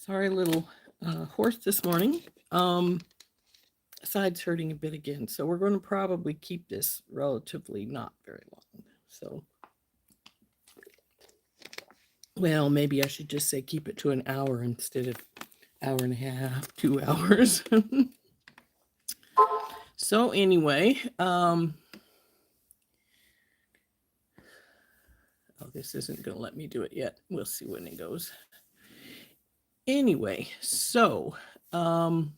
Sorry, little hoarse this morning. Sides hurting a bit again, so we're going to probably keep this relatively not very long. So, well, maybe I should just say keep it to an hour instead of hour and a half, 2 hours. So anyway, oh, this isn't going to let me do it yet. We'll see when it goes. Anyway, so like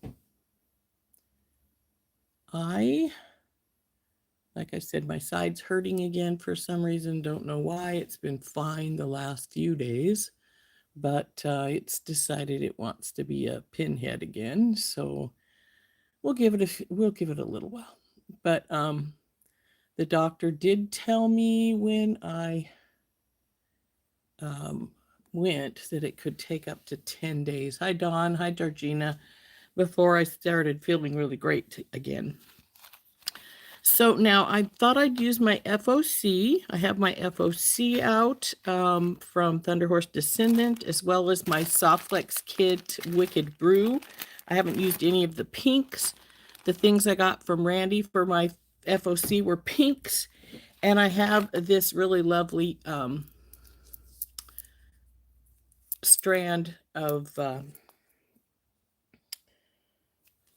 I said, my side's hurting again for some reason. Don't know why. It's been fine the last few days, but it's decided it wants to be a pinhead again. So we'll give it a little while. But the doctor did tell me when I went that it could take up to 10 days. Hi, Dawn. Hi, Georgina. Before I started feeling really great again. So now I thought I'd use my FOC. I have my FOC out from Thunder Horse Descendant, as well as my Softflex Kit Wicked Brew. I haven't used any of the pinks. The things I got from Randy for my FOC were pinks. And I have this really lovely strand of,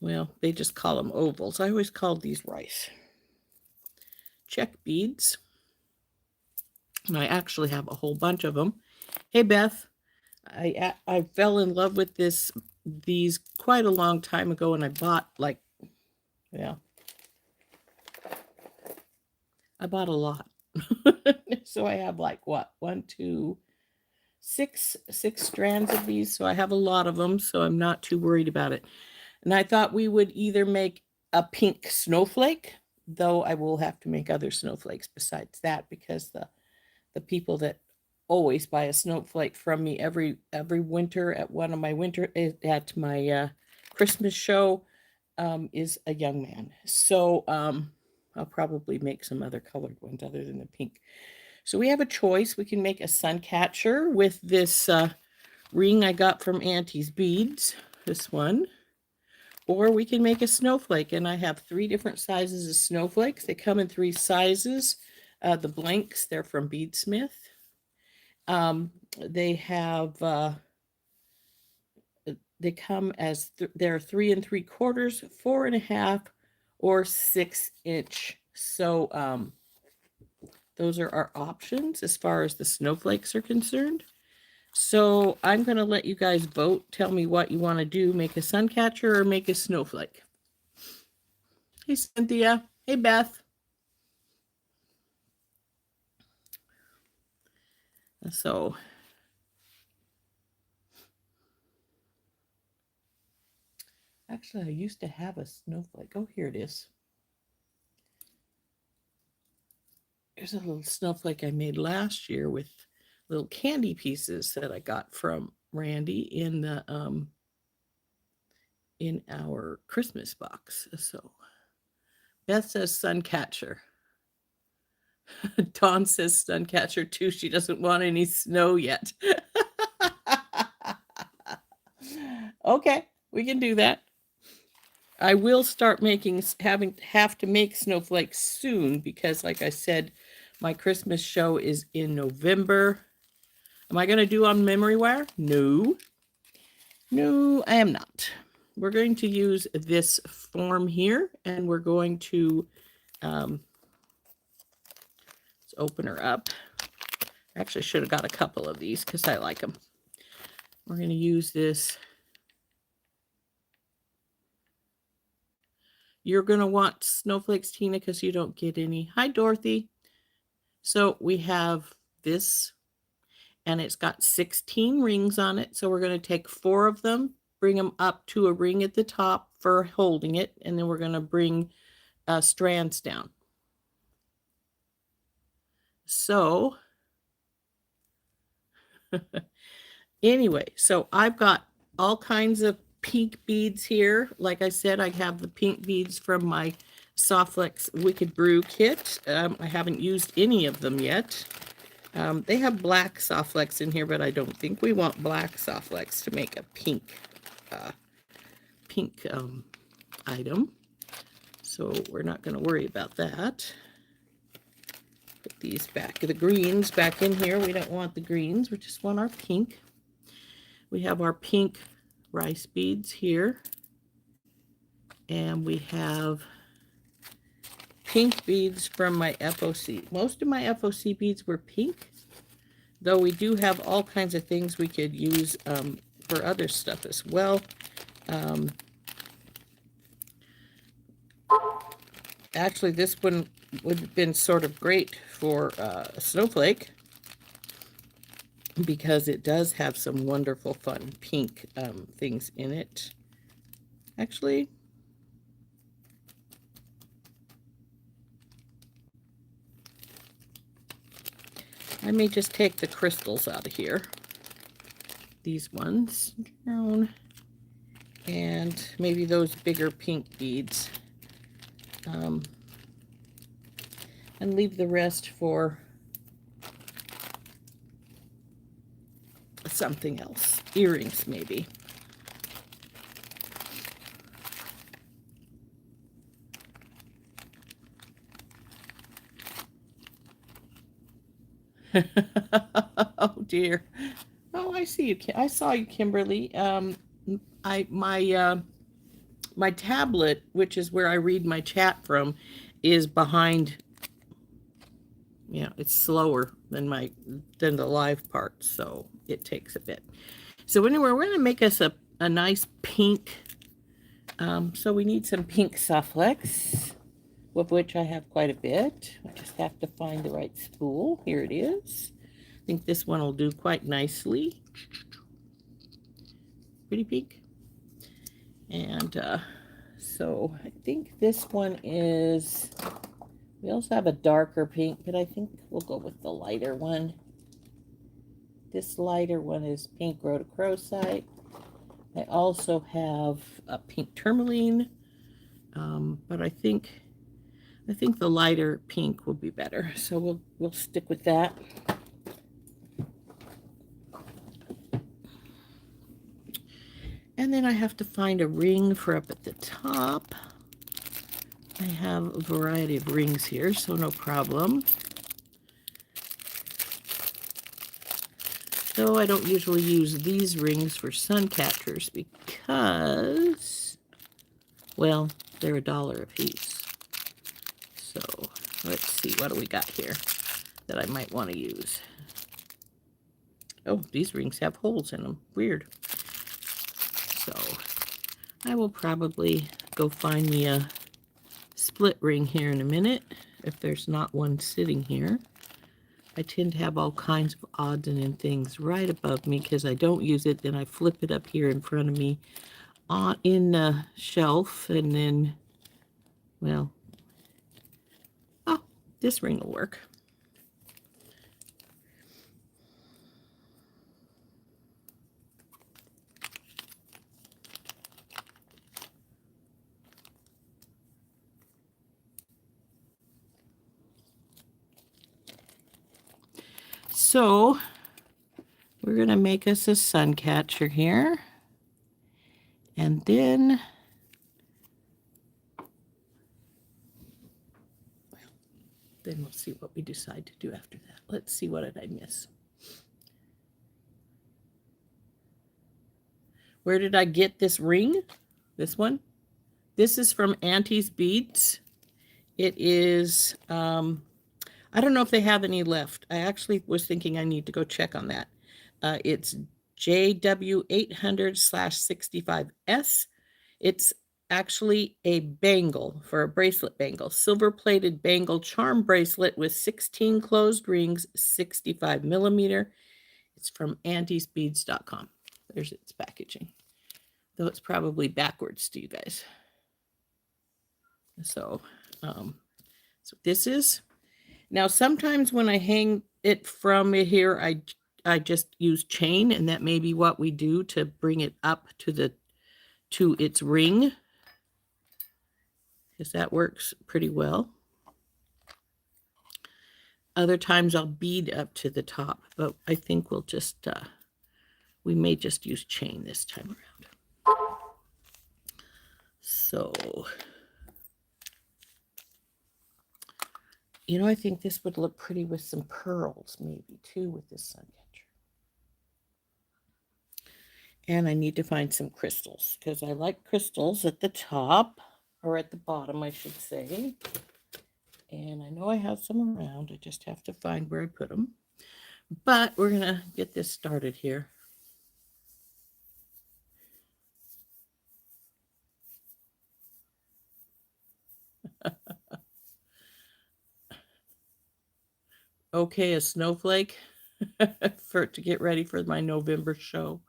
well, they just call them ovals. I always called these rice check beads. And I actually have a whole bunch of them. Hey, Beth. I fell in love with these quite a long time ago, and I bought I bought a lot. So I have six strands of these. So I have a lot of them, so I'm not too worried about it. And I thought we would either make a pink snowflake, though I will have to make other snowflakes besides that, because the people that always buy a snowflake from me every winter at my Christmas show is a young man. So I'll probably make some other colored ones other than the pink. So we have a choice. We can make a sun catcher with this ring I got from Auntie's Beads, this one. Or we can make a snowflake, and I have 3 different sizes of snowflakes. They come in 3 sizes. The blanks, they're from Beadsmith. They have, they come as, they're 3 3/4, 4 1/2, or 6 inch. So those are our options as far as the snowflakes are concerned. So I'm going to let you guys vote. Tell me what you want to do. Make a sun catcher or make a snowflake. Hey, Cynthia. Hey, Beth. So actually, I used to have a snowflake. Oh, here it is. There's a little snowflake I made last year with little candy pieces that I got from Randy in the in our Christmas box. So Beth says sun catcher. Dawn says sun catcher too. She doesn't want any snow yet. Okay, we can do that. I will start have to make snowflakes soon because, like I said, my Christmas show is in November. Am I going to do on memory wire? No. No, I am not. We're going to use this form here, and we're going to let's open her up. I actually should have got a couple of these because I like them. We're going to use this. You're going to want snowflakes, Tina, because you don't get any. Hi, Dorothy. So we have this, and it's got 16 rings on it. So we're going to take 4 of them, bring them up to a ring at the top for holding it, and then we're going to bring strands down. So anyway, so I've got all kinds of pink beads here. Like I said, I have the pink beads from my Softflex Wicked Brew kit. I haven't used any of them yet. They have black soft flex in here, but I don't think we want black soft flex to make a pink item. So we're not going to worry about that. Put these back, the greens back in here. We don't want the greens. We just want our pink. We have our pink rice beads here. And we have pink beads from my FOC. Most of my FOC beads were pink, though we do have all kinds of things we could use for other stuff as well. Actually, this one would have been sort of great for a snowflake because it does have some wonderful, fun pink things in it. Actually, I may just take the crystals out of here. These ones down. And maybe those bigger pink beads. And leave the rest for something else. Earrings, maybe. Oh dear. Oh, I see you. I saw you, Kimberly. My tablet, which is where I read my chat from, is behind. Yeah, it's slower than the live part, so it takes a bit. So anyway, we're going to make us a nice pink. So we need some pink soft flex, of which I have quite a bit. I just have to find the right spool. Here it is. I think this one will do quite nicely. Pretty pink. And so I think this one is, we also have a darker pink, but I think we'll go with the lighter one. This lighter one is pink rhodochrosite. I also have a pink tourmaline, but I think the lighter pink will be better. So we'll stick with that. And then I have to find a ring for up at the top. I have a variety of rings here, so no problem. Though I don't usually use these rings for sun catchers because, well, they're $1 a piece. So let's see, what do we got here that I might want to use? Oh, these rings have holes in them. Weird. So I will probably go find me a split ring here in a minute if there's not one sitting here. I tend to have all kinds of odds and ends things right above me because I don't use it. Then I flip it up here in front of me in the shelf, and then, well, oh, this ring will work. So we're going to make us a sun catcher here. And then, we'll see what we decide to do after that. Let's see, what did I miss? Where did I get this ring? This one? This is from Auntie's Beads. It is, I don't know if they have any left. I actually was thinking I need to go check on that. It's JW800/65S. It's actually a bangle for a bracelet bangle. Silver-plated bangle charm bracelet with 16 closed rings, 65 millimeter. It's from auntiesbeads.com. There's its packaging. Though it's probably backwards to you guys. So, so this is. Now, sometimes when I hang it from here, I just use chain, and that may be what we do to bring it up to its ring, because that works pretty well. Other times I'll bead up to the top, but I think we'll just, we may just use chain this time around. So, you know, I think this would look pretty with some pearls maybe too with this sun catcher. And I need to find some crystals because I like crystals at the top, or at the bottom, I should say. And I know I have some around. I just have to find where I put them. But we're going to get this started here. Okay, a snowflake to get ready for my November show.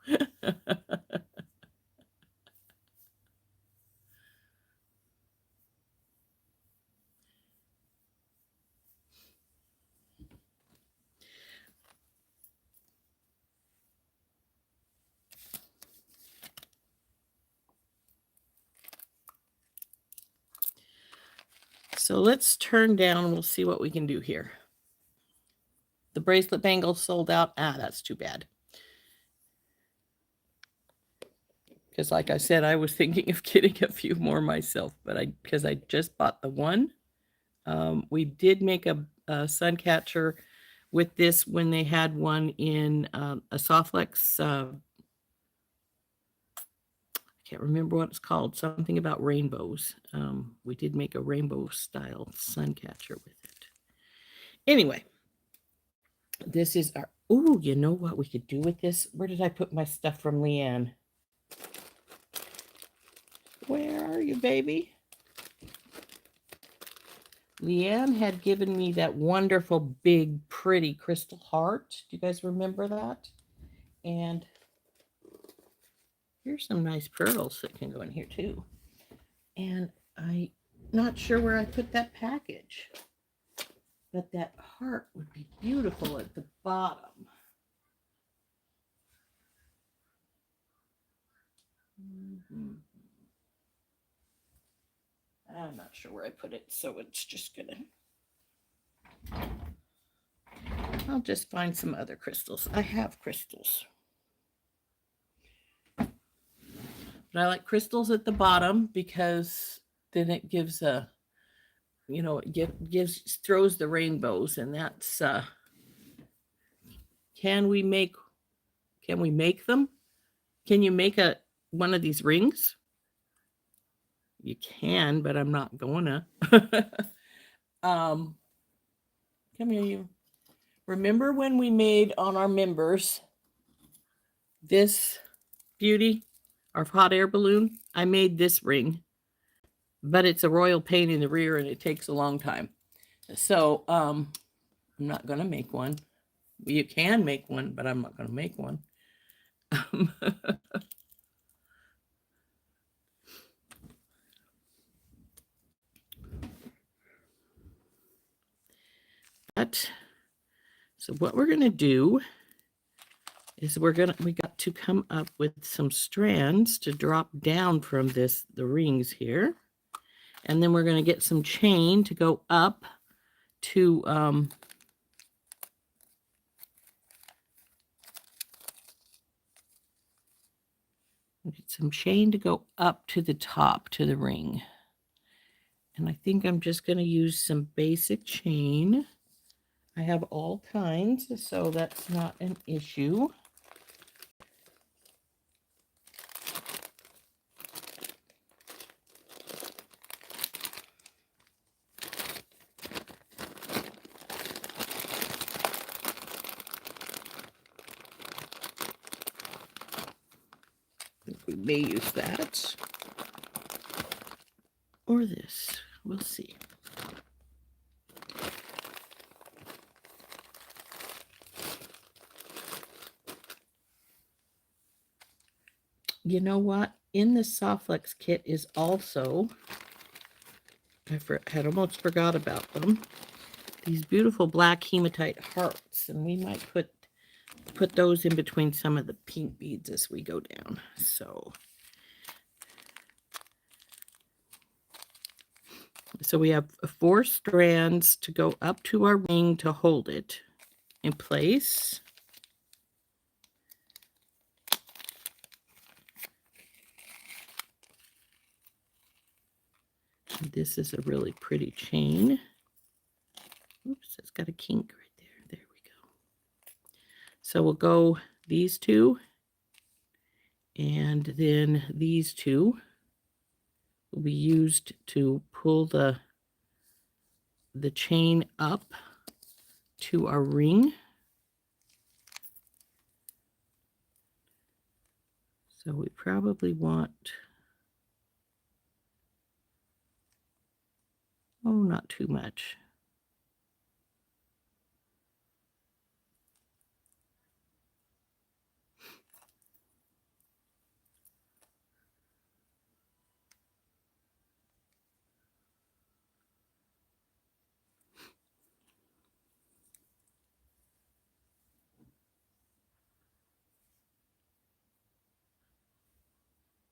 So let's turn down and we'll see what we can do here. The bracelet bangle sold out. That's too bad. Because like I said, I was thinking of getting a few more myself, but because I just bought the one. We did make a sun catcher with this when they had one in a Softlex. I can't remember what it's called. Something about rainbows. We did make a rainbow style sun catcher with it. Anyway, this is our, ooh, you know what we could do with this? Where did I put my stuff from Leanne? Where are you, baby? Leanne had given me that wonderful, big, pretty crystal heart. Do you guys remember that? And here's some nice pearls that can go in here too. And I'm not sure where I put that package, but that heart would be beautiful at the bottom. I'm not sure where I put it, so it's just gonna, I'll just find some other crystals. I have crystals. But I like crystals at the bottom because then it gives a, you know, it throws the rainbows, and that's, can we make them? Can you make one of these rings? You can, but I'm not gonna. Come here, you. Remember when we made on our members this beauty, our hot air balloon? I made this ring, but it's a royal pain in the rear and it takes a long time. So I'm not gonna make one. You can make one, but I'm not gonna make one. But so what we're gonna do is we got to come up with some strands to drop down from the rings here. And then we're going to get some chain to go up to get some chain to go up to the top to the ring. And I think I'm just going to use some basic chain. I have all kinds, so that's not an issue. We may use that or this. We'll see. You know what? In the Softlex kit is also, I had almost forgot about them, these beautiful black hematite hearts, and we might put those in between some of the pink beads as we go down. So So we have 4 strands to go up to our ring to hold it in place. And this is a really pretty chain. Oops, it's got a kink right there. There we go. So we'll go these 2, and then these 2 will be used to pull the chain up to our ring. So we probably want, oh, not too much.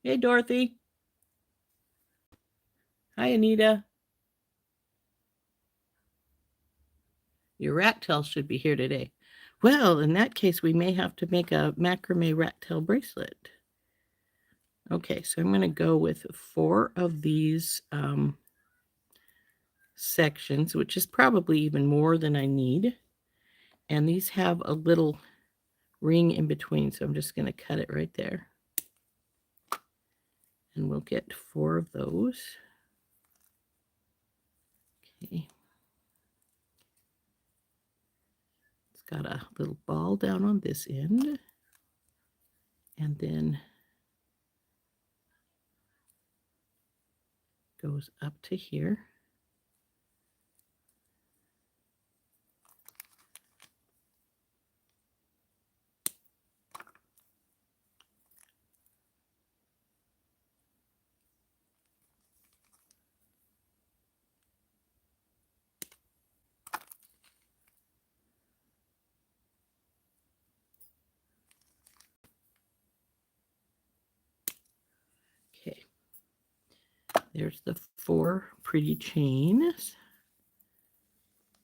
Hey, Dorothy. Hi, Anita. Your rat tail should be here today. Well, in that case, we may have to make a macrame rat tail bracelet. Okay, so I'm going to go with 4 of these sections, which is probably even more than I need. And these have a little ring in between, so I'm just going to cut it right there. And we'll get 4 of those. Okay. It's got a little ball down on this end. And then goes up to here. Okay. There's the 4 pretty chains.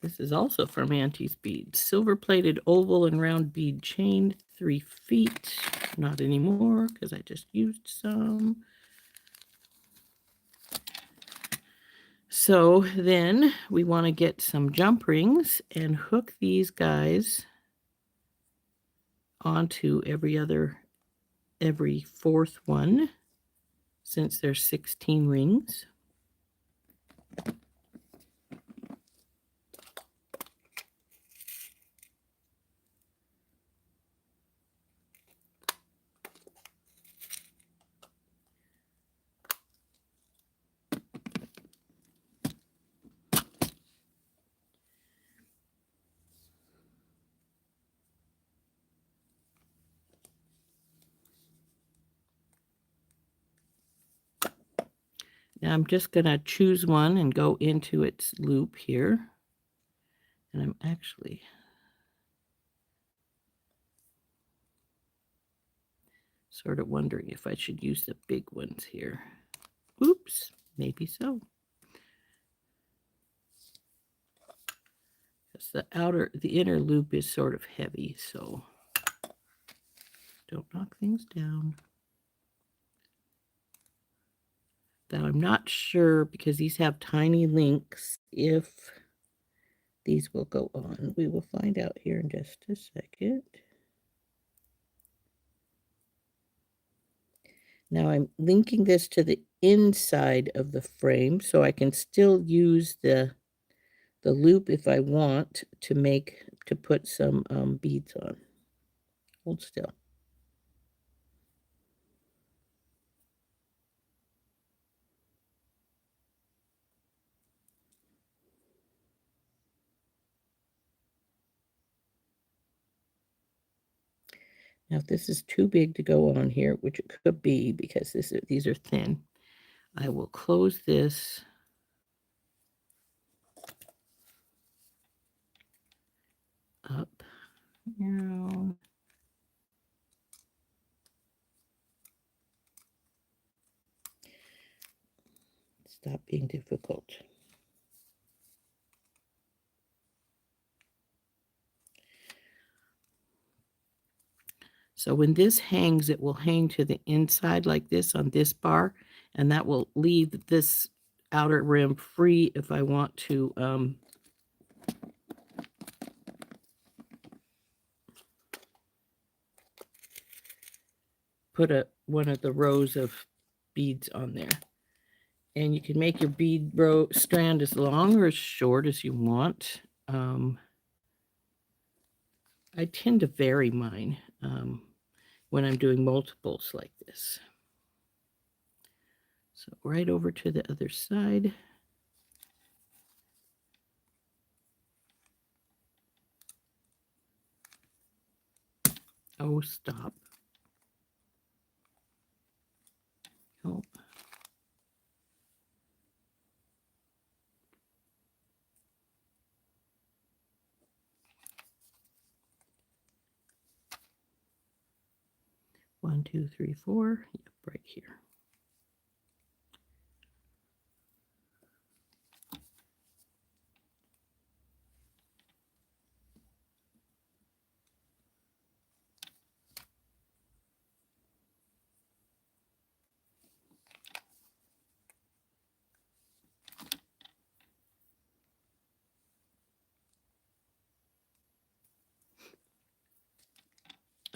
This is also from Auntie's Beads. Silver-plated oval and round bead chain, 3 feet. Not anymore because I just used some. So then we want to get some jump rings and hook these guys onto every 4th one, since there's 16 rings. Now I'm just going to choose one and go into its loop here. And I'm actually sort of wondering if I should use the big ones here. Oops, maybe so. Because the inner loop is sort of heavy, so don't knock things down. Now I'm not sure, because these have tiny links, if these will go on. We will find out here in just a second. Now I'm linking this to the inside of the frame, so I can still use the loop if I want to put some beads on. Hold still. Now, if this is too big to go on here, which it could be because these are thin, I will close this up. Now, stop being difficult. So when this hangs, it will hang to the inside like this on this bar, and that will leave this outer rim free if I want to put one of the rows of beads on there. And you can make your bead row strand as long or as short as you want. I tend to vary mine when I'm doing multiples like this. So right over to the other side. Oh, stop. Oh. One, two, three, four. Yep, right here.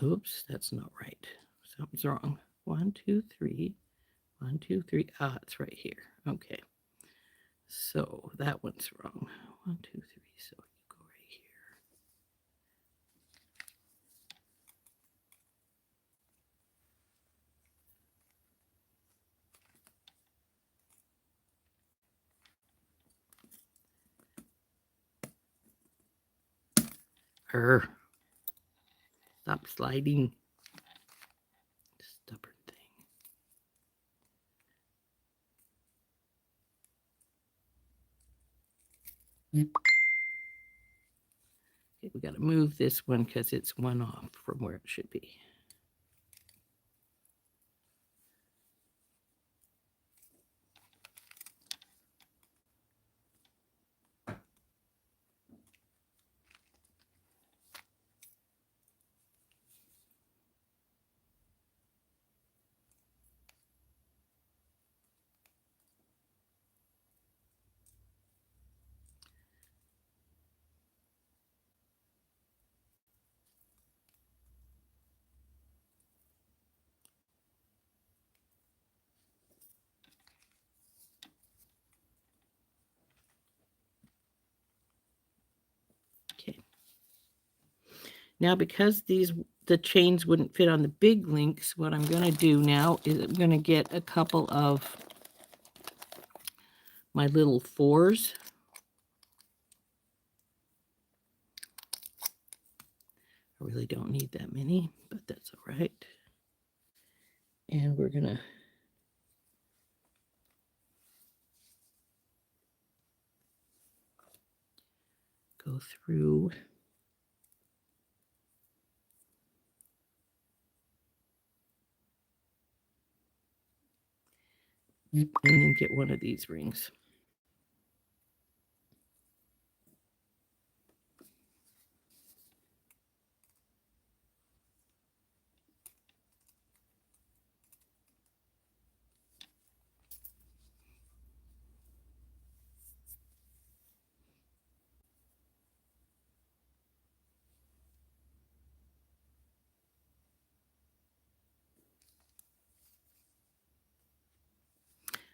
Oops, that's not right. Something's wrong. 1, 2, 3. 1, 2, 3. Ah, it's right here. Okay. So that one's wrong. 1, 2, 3. So you go right here. Stop sliding. Stubborn thing. Okay, we got to move this one because it's one off from where it should be. Okay. Now, because the chains wouldn't fit on the big links, what I'm going to do now is I'm going to get a couple of my little 4s. I really don't need that many, but that's all right. And we're going to go through and then get one of these rings.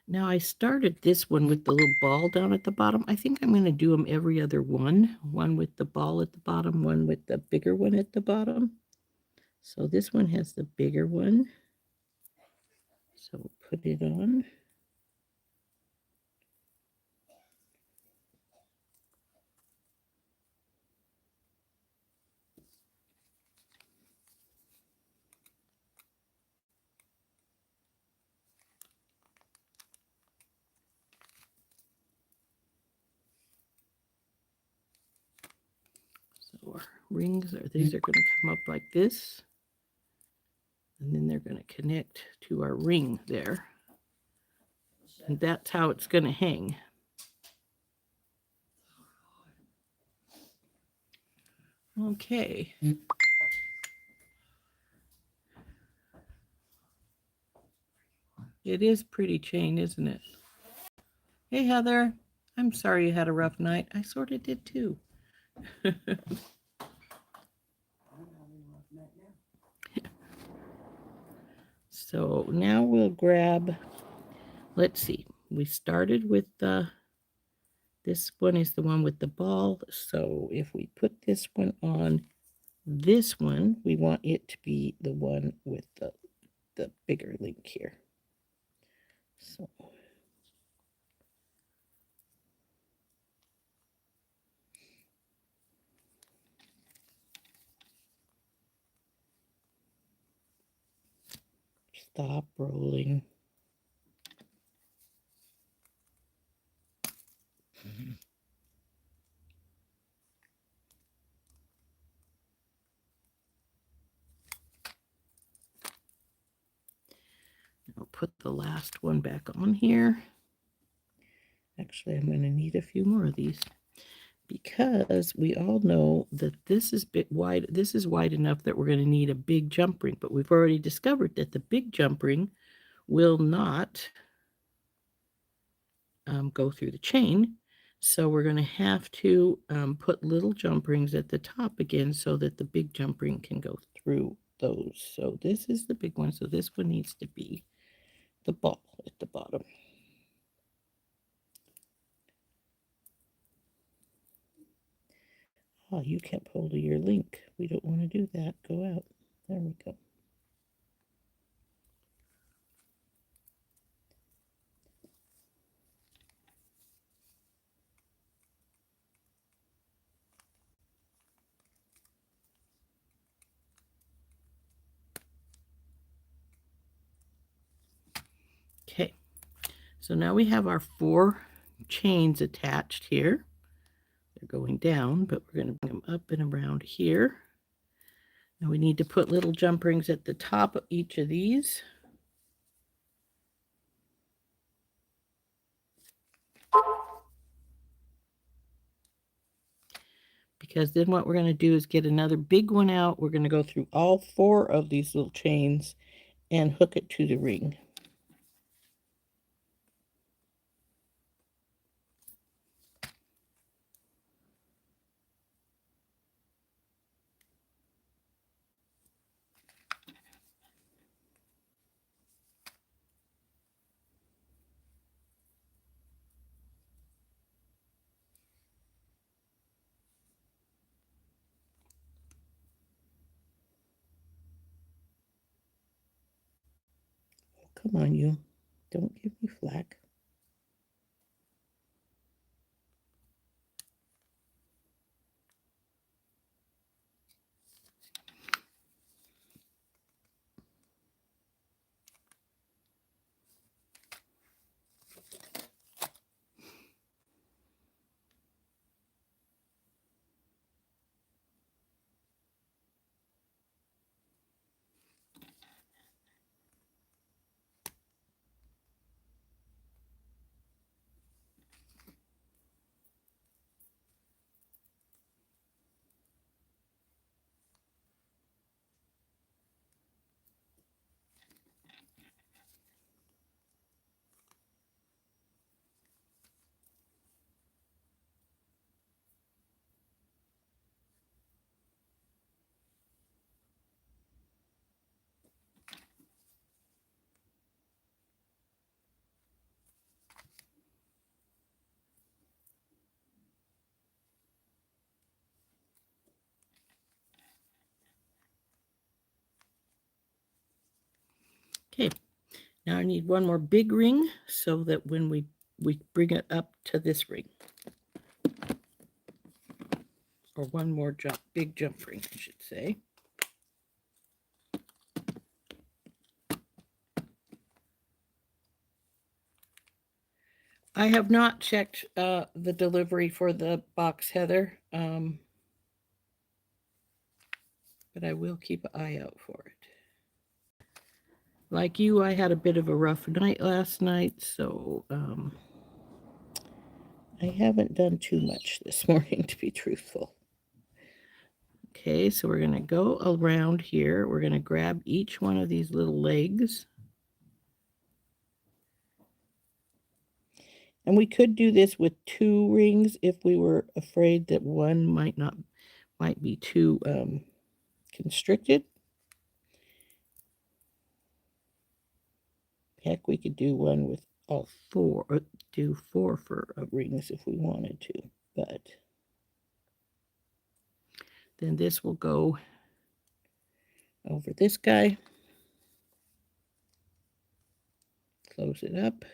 Now I started this one with the little ball down at the bottom. I think I'm going to do them every other one. One with the ball at the bottom, one with the bigger one at the bottom. So this one has the bigger one. So we'll put it on. So our rings these are going to come up like this. And then they're going to connect to our ring there. And that's how it's going to hang. Okay. It is pretty chain, isn't it? Hey, Heather. I'm sorry you had a rough night. I sort of did too. So now we'll grab, let's see, we started with this one is the one with the ball. So if we put this one on this one, we want it to be the one with the bigger link here. So stop rolling. I'll put the last one back on here. Actually, I'm going to need a few more of these because we all know that this is bit wide. This is wide enough that we're going to need a big jump ring, but we've already discovered that the big jump ring will not go through the chain. So we're going to have to put little jump rings at the top again so that the big jump ring can go through those. So this is the big one. So this one needs to be the ball at the bottom. Oh, you kept hold of your link. We don't want to do that. Go out. There we go. Okay, so now we have our 4 chains attached here. They're going down, but we're going to bring them up and around here. Now we need to put little jump rings at the top of each of these. Because then what we're going to do is get another big one out. We're going to go through all 4 of these little chains and hook it to the ring. Oh, come on, you. Don't give me flack. Okay, now I need one more big ring so that when we bring it up to this ring. Or one more big jump ring, I should say. I have not checked the delivery for the box, Heather, but I will keep an eye out for it. Like you, I had a bit of a rough night last night, so I haven't done too much this morning, to be truthful. Okay, so we're going to go around here. We're going to grab each one of these little legs. And we could do this with 2 rings if we were afraid that one might be too constricted. Heck, we could do one with all 4, or do 4 for rings if we wanted to. But then this will go over this guy. Close it up.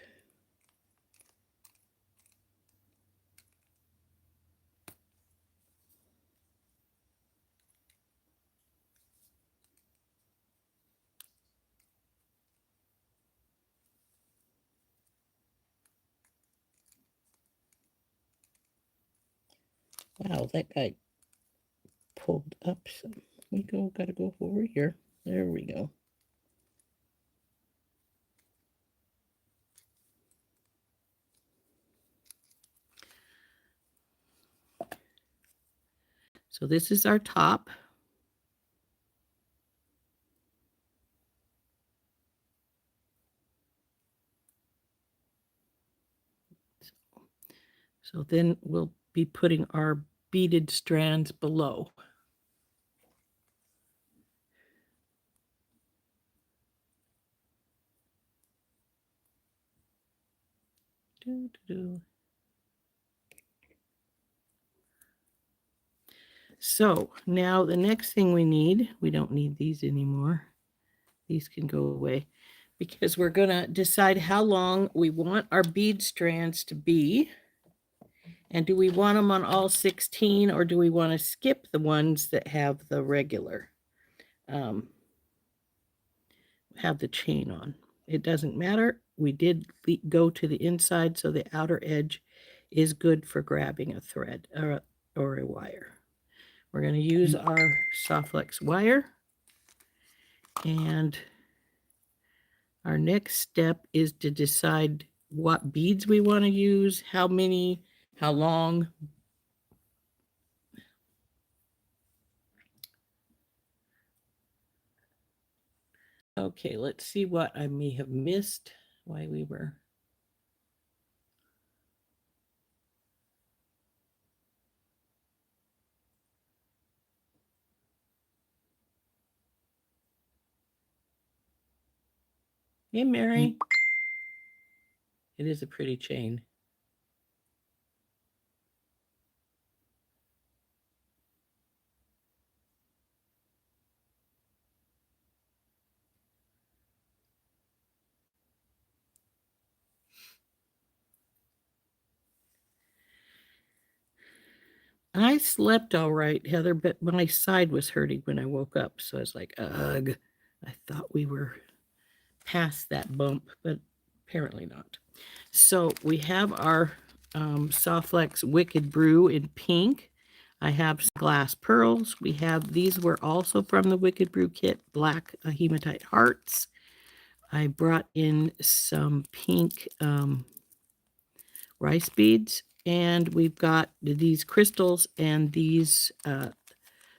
Wow, that guy pulled up some. Gotta go over here. There we go. So this is our top. So then we'll be putting our beaded strands below. So now the next thing we don't need these anymore. These can go away because we're going to decide how long we want our bead strands to be. And do we want them on all 16 or do we want to skip the ones that have the regular, have the chain on? It doesn't matter. We did go to the inside, so the outer edge is good for grabbing a thread or a wire. We're going to use our Softflex wire. And our next step is to decide what beads we want to use, how many, how long. Okay, let's see what I may have missed while we were. Hey, Mary. It is a pretty chain. I slept all right, Heather, but my side was hurting when I woke up. So I was like, ugh, I thought we were past that bump, but apparently not. So we have our Softflex Wicked Brew in pink. I have glass pearls. We have, these were also from the Wicked Brew kit, black hematite hearts. I brought in some pink rice beads, and we've got these crystals and these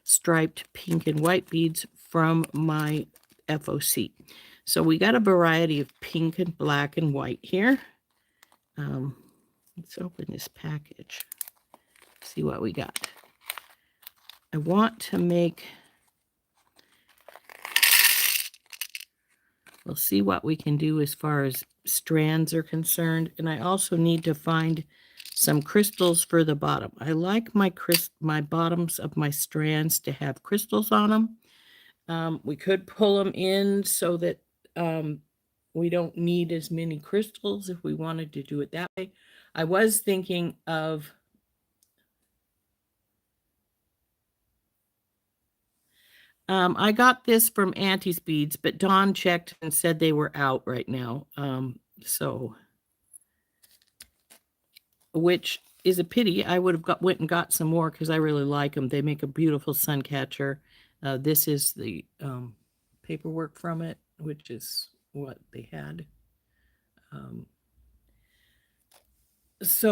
striped pink and white beads from my FOC. So we got a variety of pink and black and white here. Let's open this package, see what we got. I want to make, we'll see what we can do as far as strands are concerned. And I also need to find some crystals for the bottom. I like my bottoms of my strands to have crystals on them. We could pull them in so that we don't need as many crystals if we wanted to do it that way. I was thinking of I got this from Auntie's Beads, but Dawn checked and said they were out right now. So, which is a pity. I would have went and got some more because I really like them. They make a beautiful sun catcher. This is the paperwork from it, which is what they had. Just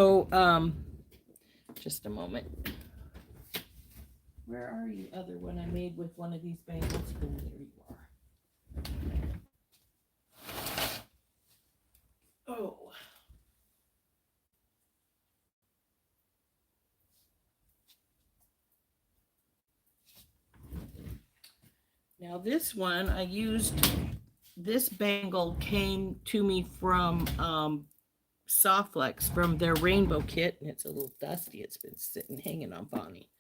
a moment. Where are you, other one I made with one of these bangles? Oh, there you are. Oh. Now this one, I used, this bangle came to me from Softlex, from their rainbow kit, and it's a little dusty. It's been sitting hanging on Bonnie.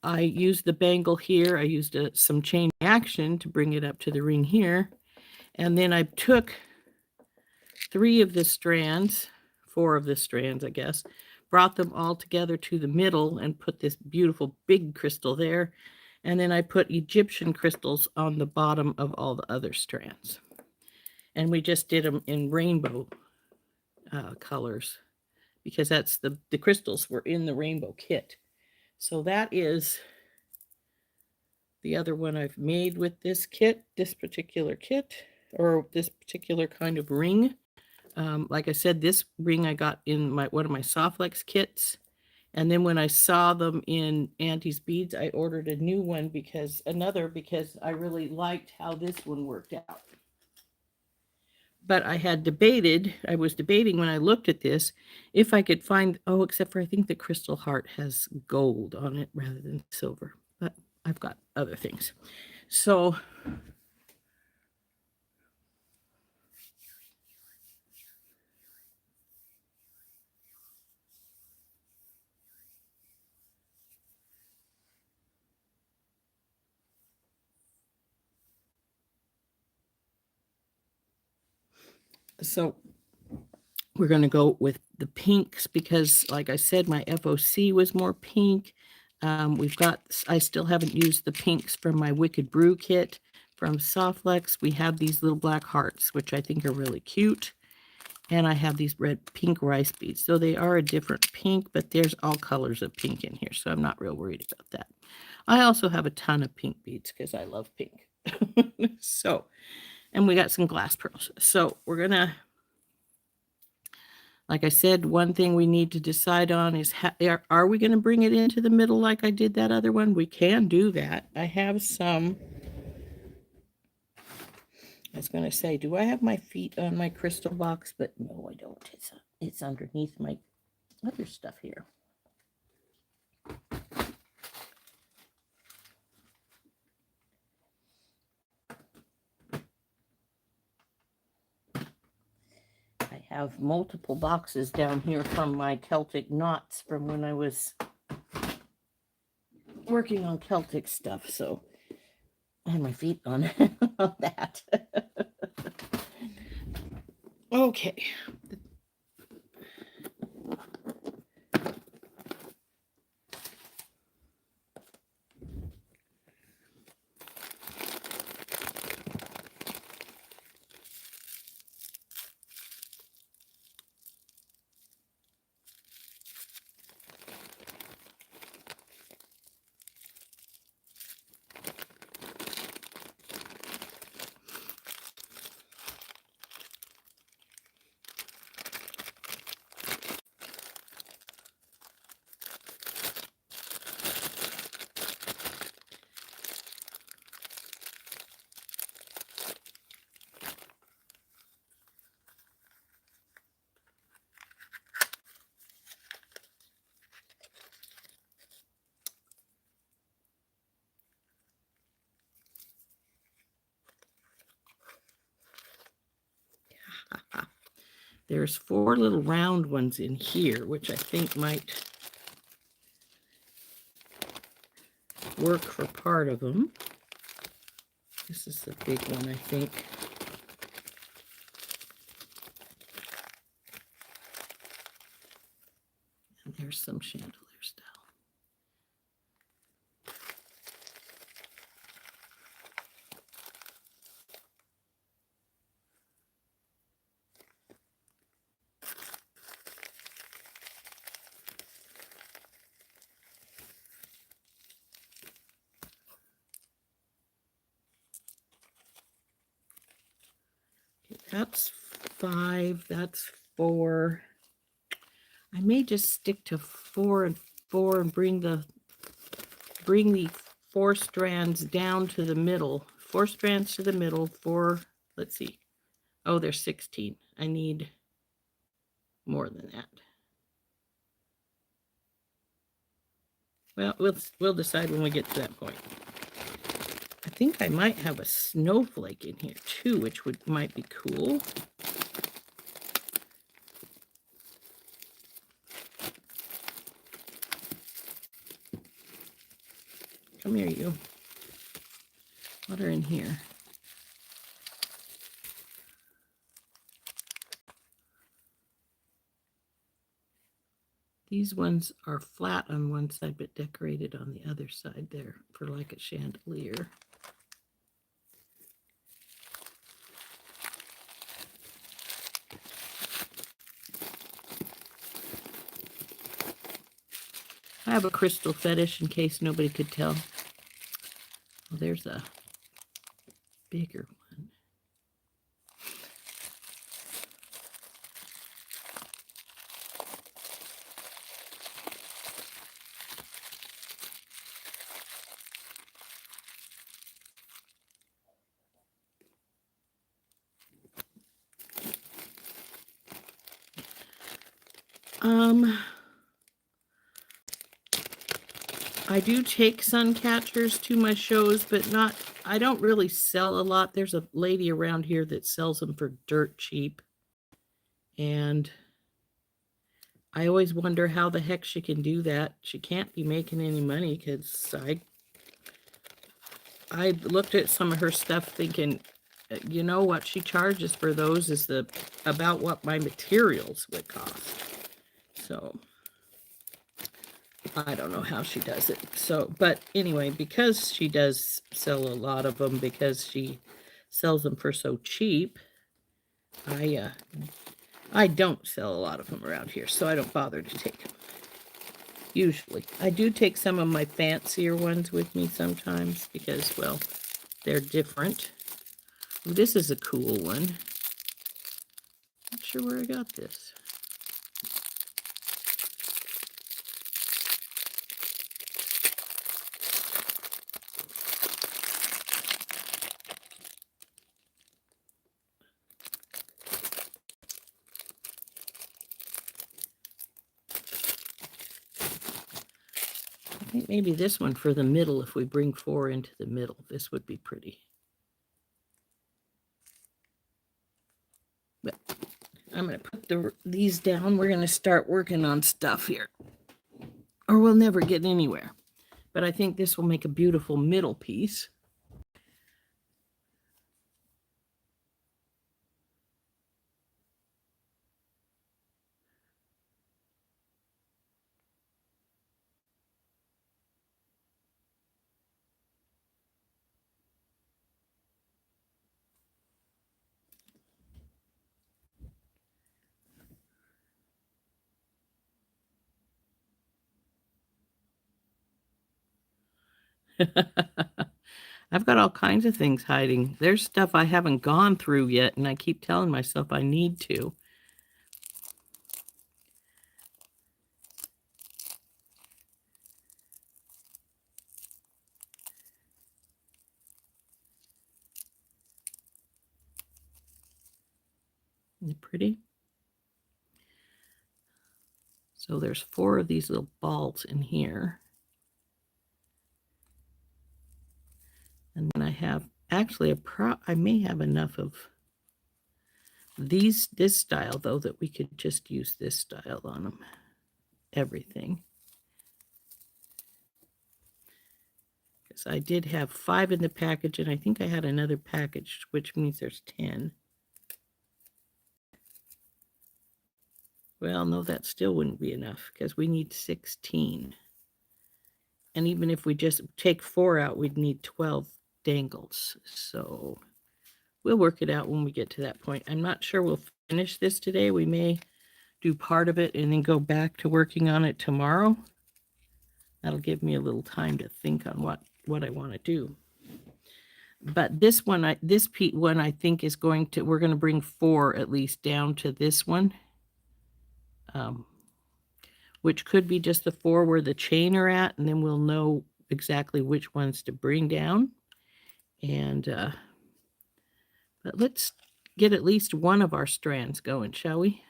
I used the bangle here. I used some chain action to bring it up to the ring here. And then I took 4 of the strands, I guess, brought them all together to the middle and put this beautiful big crystal there. And then I put Egyptian crystals on the bottom of all the other strands. And we just did them in rainbow colors, because that's the crystals were in the rainbow kit. So that is the other one I've made with this kit, this particular kit, or this particular kind of ring. Like I said, this ring I got in one of my Softlex kits. And then when I saw them in Auntie's Beads, I ordered a new one because I really liked how this one worked out. But I was debating when I looked at this, if I could find, except for I think the crystal heart has gold on it rather than silver. But I've got other things. So we're going to go with the pinks because, like I said, my FOC was more pink. I still haven't used the pinks from my Wicked Brew kit from Softlex. We have these little black hearts, which I think are really cute. And I have these pink rice beads. So they are a different pink, but there's all colors of pink in here. So I'm not real worried about that. I also have a ton of pink beads because I love pink. And we got some glass pearls. So we're going to, like I said, one thing we need to decide on is, are we going to bring it into the middle like I did that other one? We can do that. I have some. I was going to say, do I have my feet on my crystal box? But no, I don't. It's underneath my other stuff here. I have multiple boxes down here from my Celtic knots from when I was working on Celtic stuff. So I have my feet on that. Okay. There's 4 little round ones in here, which I think might work for part of them. This is the big one, I think. And there's some chandelier style. That's 5, that's 4. I may just stick to 4 and 4 and bring the 4 strands down to the middle. 4 strands to the middle, 4, let's see. Oh, there's 16. I need more than that. Well, we'll decide when we get to that point. I think I might have a snowflake in here too, which might be cool. Come here, you. What are in here? These ones are flat on one side, but decorated on the other side there for like a chandelier. I have a crystal fetish in case nobody could tell. Well, there's a bigger one. I do take sun catchers to my shows, but not, I don't really sell a lot. There's a lady around here that sells them for dirt cheap. And I always wonder how the heck she can do that. She can't be making any money because I looked at some of her stuff thinking, you know, what she charges for those is about what my materials would cost. So I don't know how she does it. So, but anyway, because she does sell a lot of them, because she sells them for so cheap, I don't sell a lot of them around here, so I don't bother to take them. Usually. I do take some of my fancier ones with me sometimes because, well, they're different. Ooh, this is a cool one. Not sure where I got this. I think maybe this one for the middle, if we bring 4 into the middle, this would be pretty. But I'm going to put these down. We're going to start working on stuff here, or we'll never get anywhere. But I think this will make a beautiful middle piece. I've got all kinds of things hiding. There's stuff I haven't gone through yet, and I keep telling myself I need to. Isn't it pretty? So there's 4 of these little balls in here. And then I have actually I may have enough of this style though that we could just use this style on them. Everything. Because I did have 5 in the package, and I think I had another package, which means there's 10. Well, no, that still wouldn't be enough because we need 16. And even if we just take 4 out, we'd need 12 dangles. So we'll work it out when we get to that point. I'm not sure we'll finish this today. We may do part of it and then go back to working on it tomorrow. That'll give me a little time to think on what I want to do. But this one, I think is we're going to bring 4 at least down to this one. Which could be just the 4 where the chain are at, and then we'll know exactly which ones to bring down. And but let's get at least one of our strands going, shall we?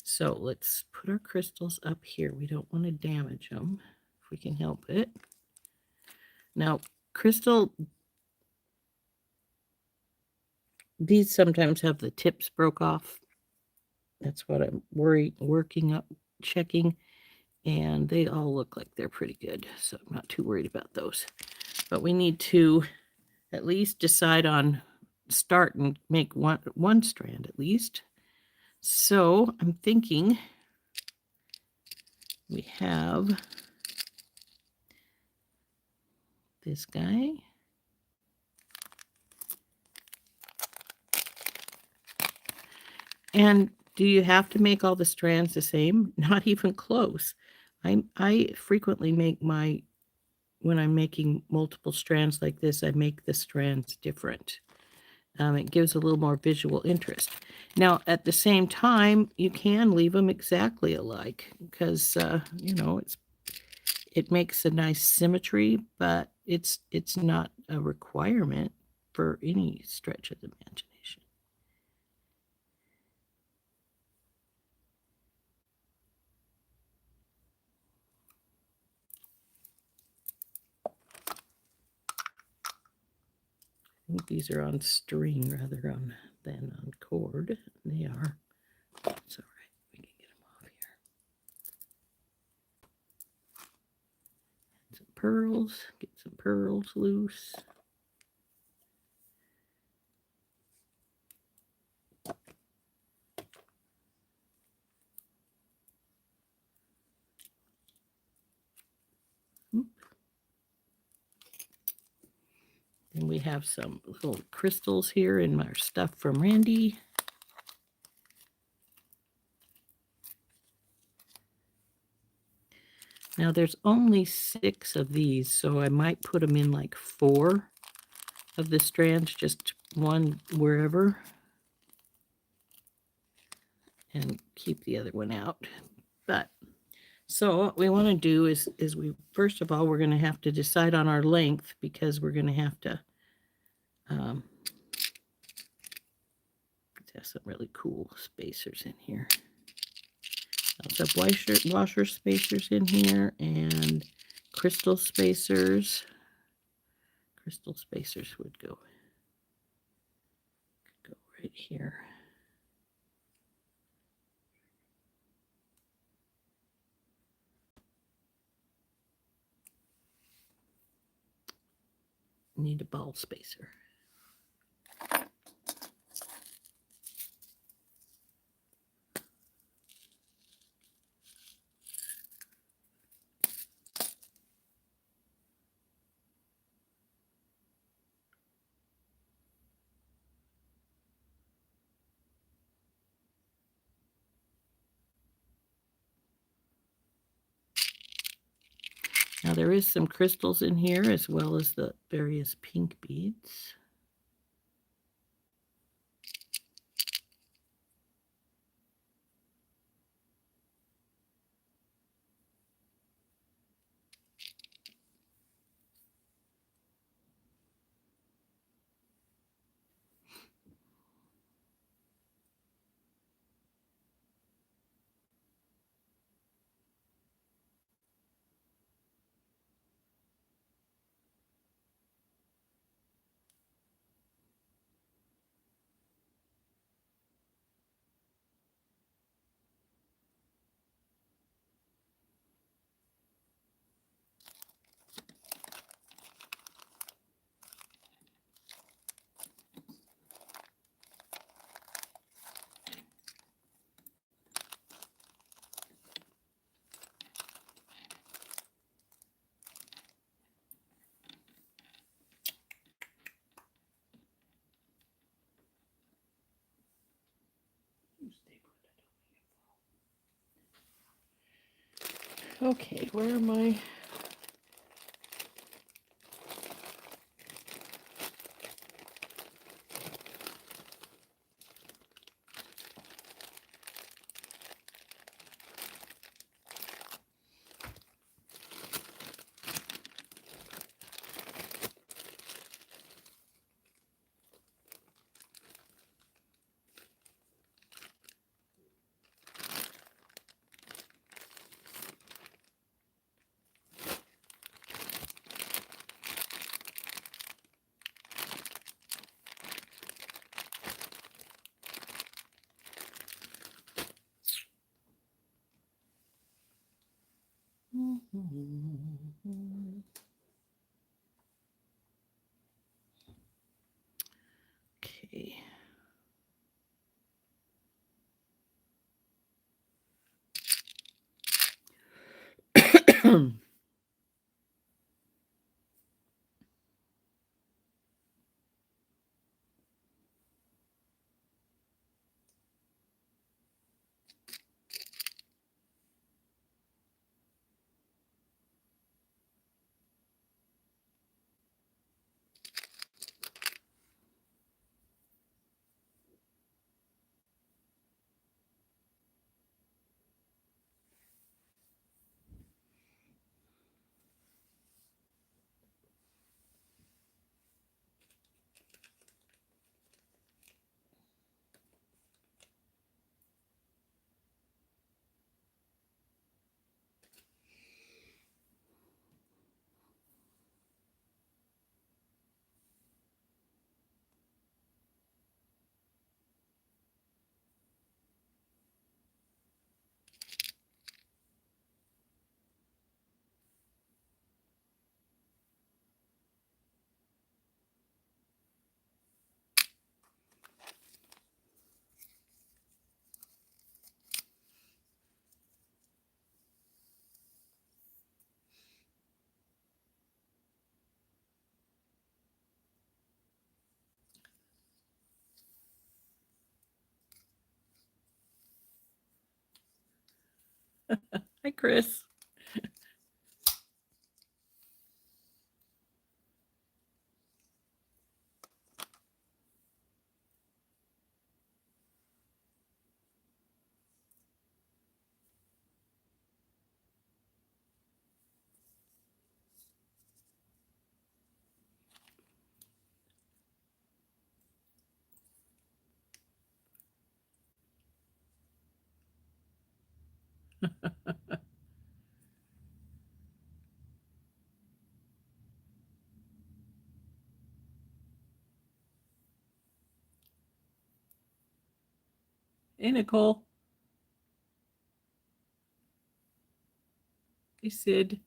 So let's put our crystals up here. We don't want to damage them if we can help it. Now, Crystal, these sometimes have the tips broke off. That's what I'm working up, checking. And they all look like they're pretty good. So I'm not too worried about those. But we need to at least decide on start and make one strand at least. So I'm thinking we have this guy. And do you have to make all the strands the same? Not even close. I frequently make when I'm making multiple strands like this, I make the strands different. It gives a little more visual interest. Now, at the same time, you can leave them exactly alike because, it makes a nice symmetry, but it's not a requirement for any stretch of the imagination. I think these are on string rather than on cord. They are. That's all right. We can get them off here. Some pearls. Get some pearls loose. And we have some little crystals here in our stuff from Randy. Now there's only 6 of these, so I might put them in like 4 of the strands, just one wherever, and keep the other one out. But so what we want to do is we first of all we're going to have to decide on our length because we're going to have to have some really cool spacers in here. Lots of washer spacers in here and crystal spacers. Crystal spacers would go right here. Need a ball spacer. Now there is some crystals in here as well as the various pink beads. Okay, where am I? Okay. Hi, Chris. Hey, Nicole. Hey, Sid.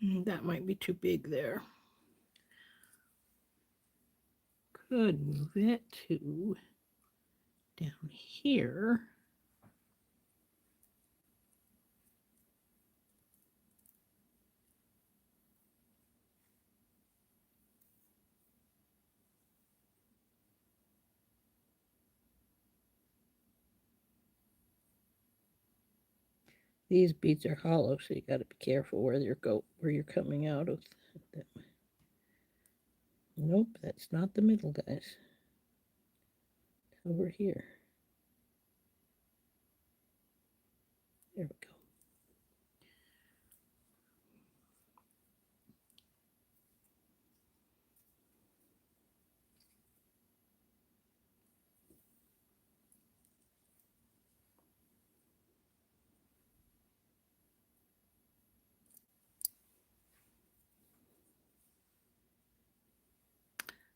That might be too big there. Could move it to down here. These beads are hollow, so you got to be careful where you're coming out of them. Nope, that's not the middle, guys. It's over here. There we go.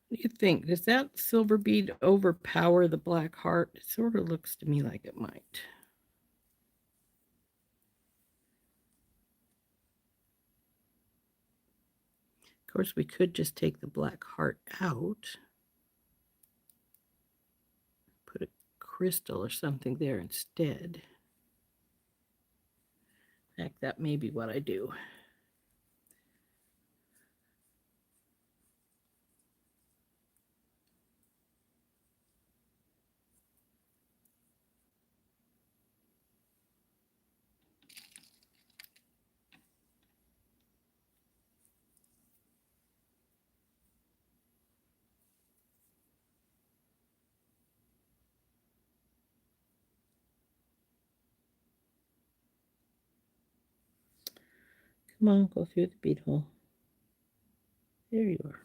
What do you think? Does that silver bead overpower the black heart? It sort of looks to me like it might. Of course, we could just take the black heart out, put a crystal or something there instead. In fact, that may be what I do. Come on, go through the bead hole. There you are.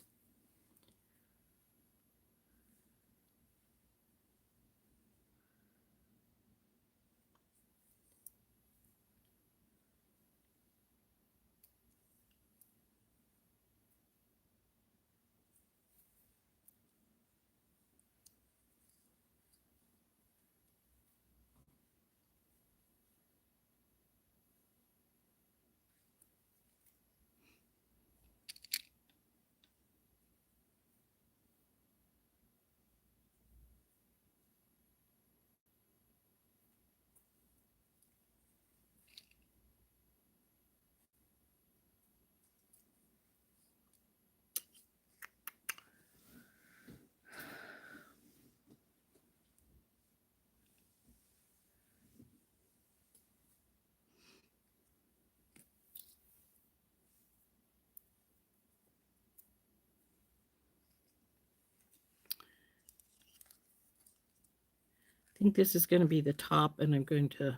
I think this is going to be the top, and I'm going to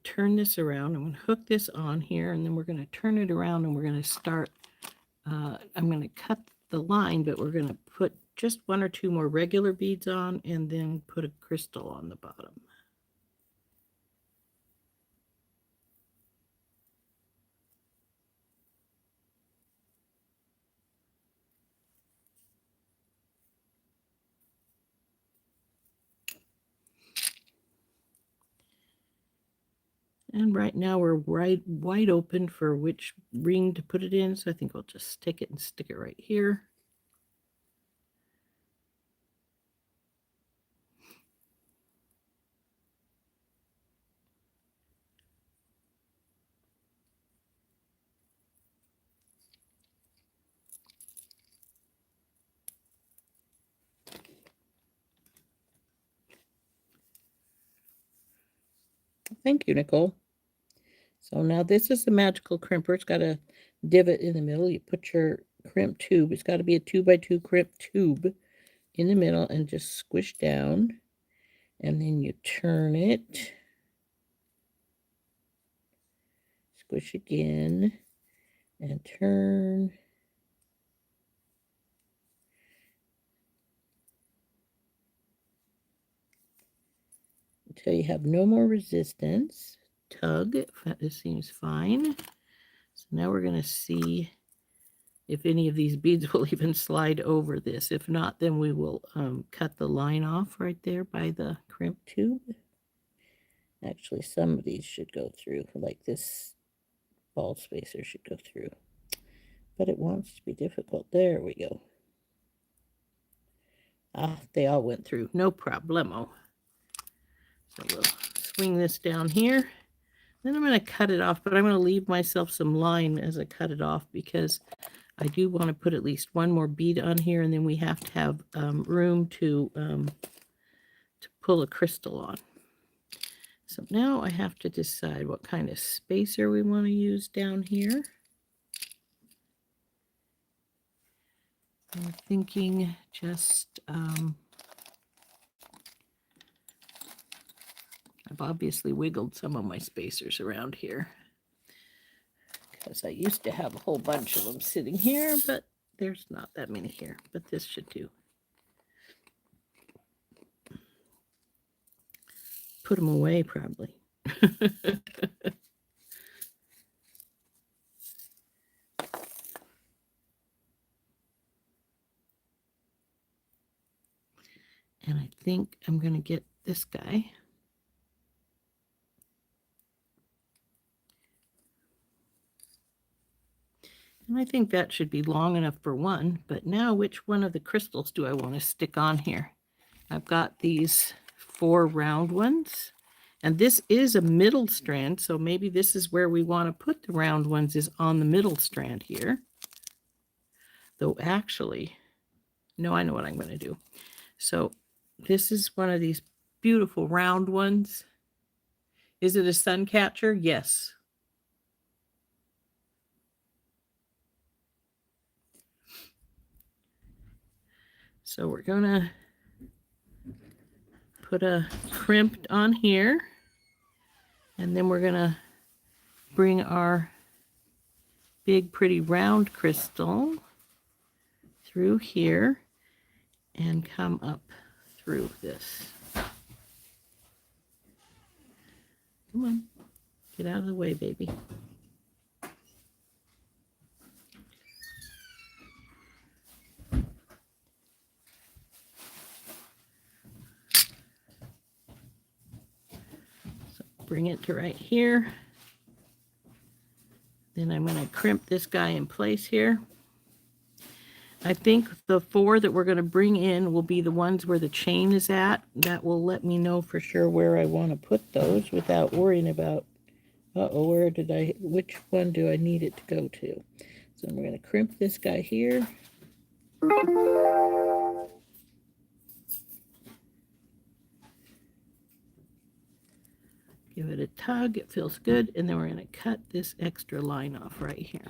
turn this around. I'm going to hook this on here, and then we're going to turn it around, and we're going to start. I'm going to cut the line, but we're going to put just one or two more regular beads on, and then put a crystal on the bottom. And right now we're wide open for which ring to put it in. So I think I'll just take it and stick it right here. Thank you, Nicole. So now this is the magical crimper. It's got a divot in the middle. You put your crimp tube. It's got to be a 2x2 crimp tube in the middle and just squish down. And then you turn it. Squish again and turn. Until you have no more resistance. Tug. This seems fine. So now we're going to see if any of these beads will even slide over this. If not, then we will cut the line off right there by the crimp tube. Actually, some of these should go through, like this ball spacer should go through. But it wants to be difficult. There we go. Ah, they all went through. No problemo. So we'll swing this down here. Then I'm going to cut it off, but I'm going to leave myself some line as I cut it off because I do want to put at least one more bead on here, and then we have to have room to pull a crystal on. So now I have to decide what kind of spacer we want to use down here. I'm thinking just, I've obviously wiggled some of my spacers around here because I used to have a whole bunch of them sitting here, but there's not that many here, but this should do. Put them away probably. And I think I'm going to get this guy. And I think that should be long enough for one, but now which one of the crystals do I want to stick on here? I've got these 4 round ones, and this is a middle strand, so maybe this is where we want to put the round ones, is on the middle strand here. Though actually, no, I know what I'm going to do. So this is one of these beautiful round ones. Is it a sun catcher? Yes. So we're going to put a crimped on here, and then we're going to bring our big pretty round crystal through here and come up through this. Come on, get out of the way, baby. So bring it to right here. Then I'm going to crimp this guy in place here. I think the 4 that we're going to bring in will be the ones where the chain is at. That will let me know for sure where I want to put those without worrying about, which one do I need it to go to? So I'm going to crimp this guy here. Give it a tug, it feels good, and then we're going to cut this extra line off right here.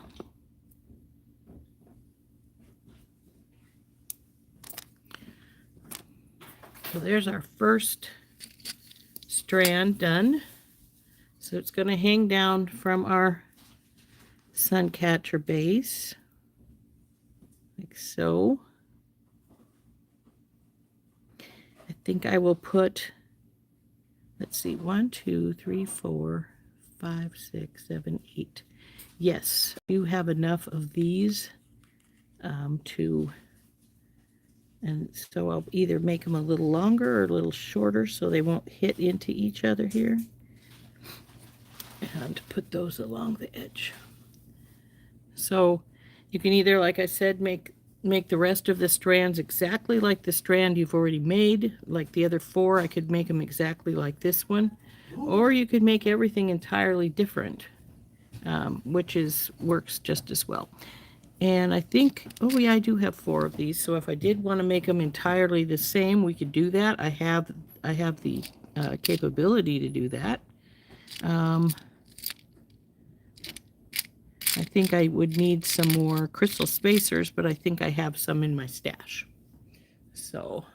So there's our first strand done. So it's going to hang down from our sun catcher base, like so. I think I will put, let's see, 1, 2, 3, 4, 5, 6, 7, 8. Yes, you have enough of these and so I'll either make them a little longer or a little shorter so they won't hit into each other here. And put those along the edge. So you can either, like I said, make the rest of the strands exactly like the strand you've already made. Like the other 4, I could make them exactly like this one. Or you could make everything entirely different, which works just as well. And I think, oh yeah, I do have 4 of these. So if I did want to make them entirely the same, we could do that. I have the capability to do that. I think I would need some more crystal spacers, but I think I have some in my stash. So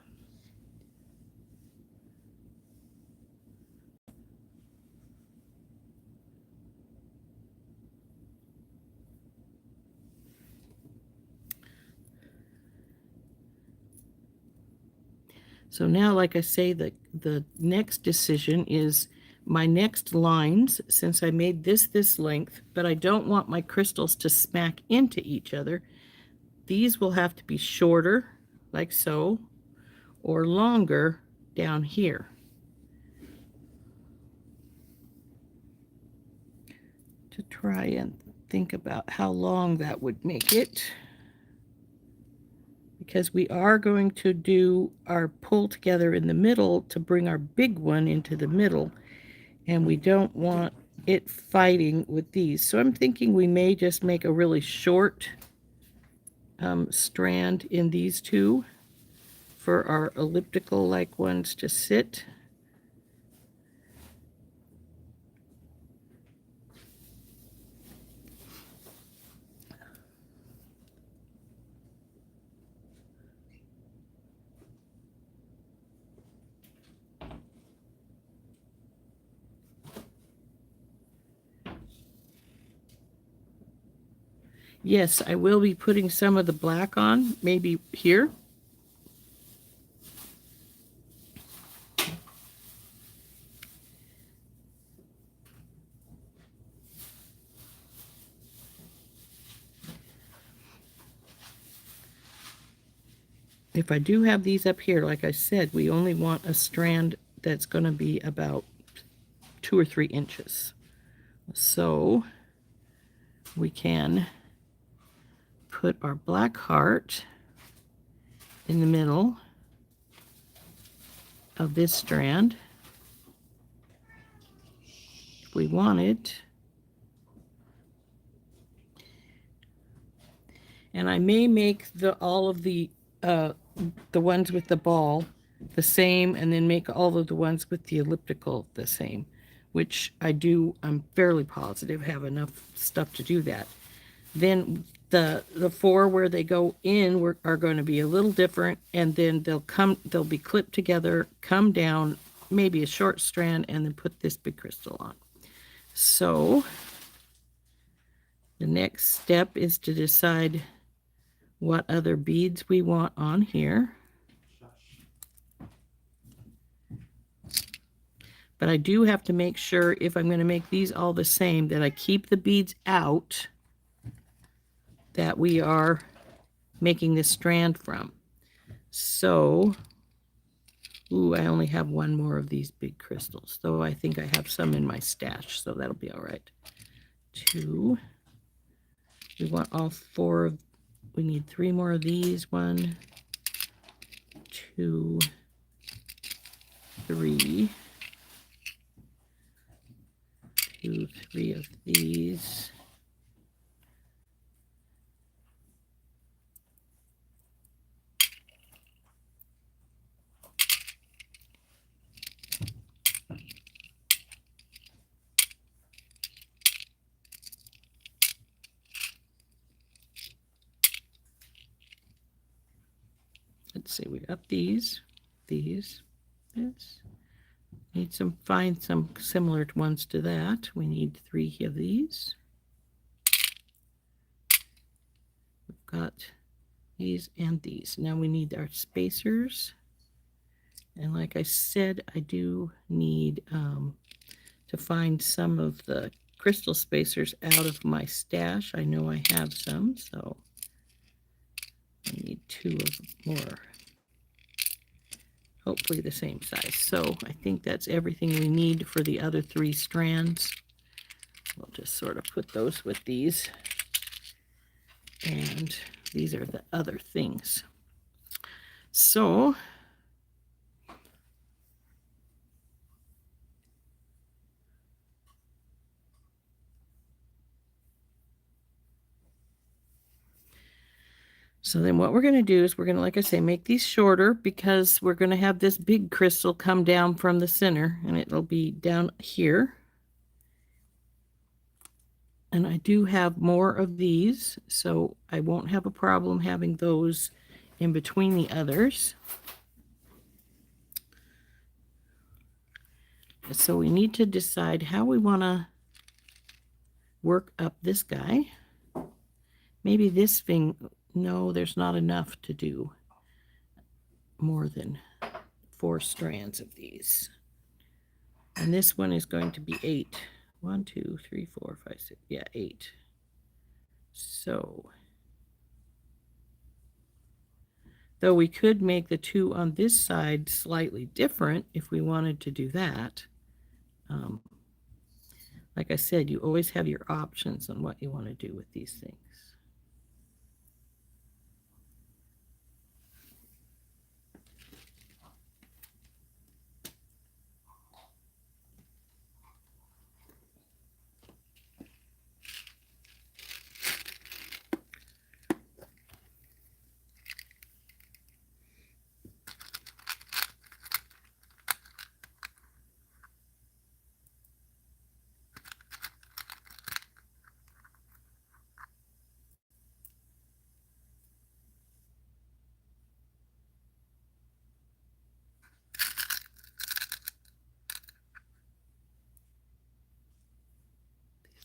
now, like I say, the next decision is my next lines, since I made this length, but I don't want my crystals to smack into each other. These will have to be shorter, like so, or longer down here to try and think about how long that would make it, because we are going to do our pull together in the middle to bring our big one into the middle, and we don't want it fighting with these. So I'm thinking we may just make a really short strand in these two for our elliptical like ones to sit. Yes, I will be putting some of the black on, maybe here. If I do have these up here, like I said, we only want a strand that's going to be about 2 or 3 inches. So we can put our black heart in the middle of this strand if we want it. And I may make all of the ones with the ball the same, and then make all of the ones with the elliptical the same, which I'm fairly positive have enough stuff to do that. Then the 4 where they go in are going to be a little different, and then they'll be clipped together, come down, maybe a short strand, and then put this big crystal on. So the next step is to decide what other beads we want on here. But I do have to make sure, if I'm going to make these all the same, that I keep the beads out that we are making this strand from. So, I only have one more of these big crystals, though I think I have some in my stash, so that'll be all right. 2. We want all 4 of, we need 3 more of these. 1, 2, 3. 2, 3 of these. Let's see, we got these, this. Find some similar ones to that. We need 3 of these. We've got these and these. Now we need our spacers. And like I said, I do need to find some of the crystal spacers out of my stash. I know I have some, so I need 2 of more. Hopefully the same size. So I think that's everything we need for the other 3 strands. We'll just sort of put those with these. And these are the other things. So then what we're going to do is we're going to, like I say, make these shorter, because we're going to have this big crystal come down from the center, and it'll be down here. And I do have more of these, so I won't have a problem having those in between the others. So we need to decide how we want to work up this guy. Maybe this thing, no, there's not enough to do more than 4 strands of these. And this one is going to be 8. 1, 2, 3, 4, 5, 6. Yeah, 8. So, though we could make the 2 on this side slightly different if we wanted to do that. Like I said, you always have your options on what you want to do with these things.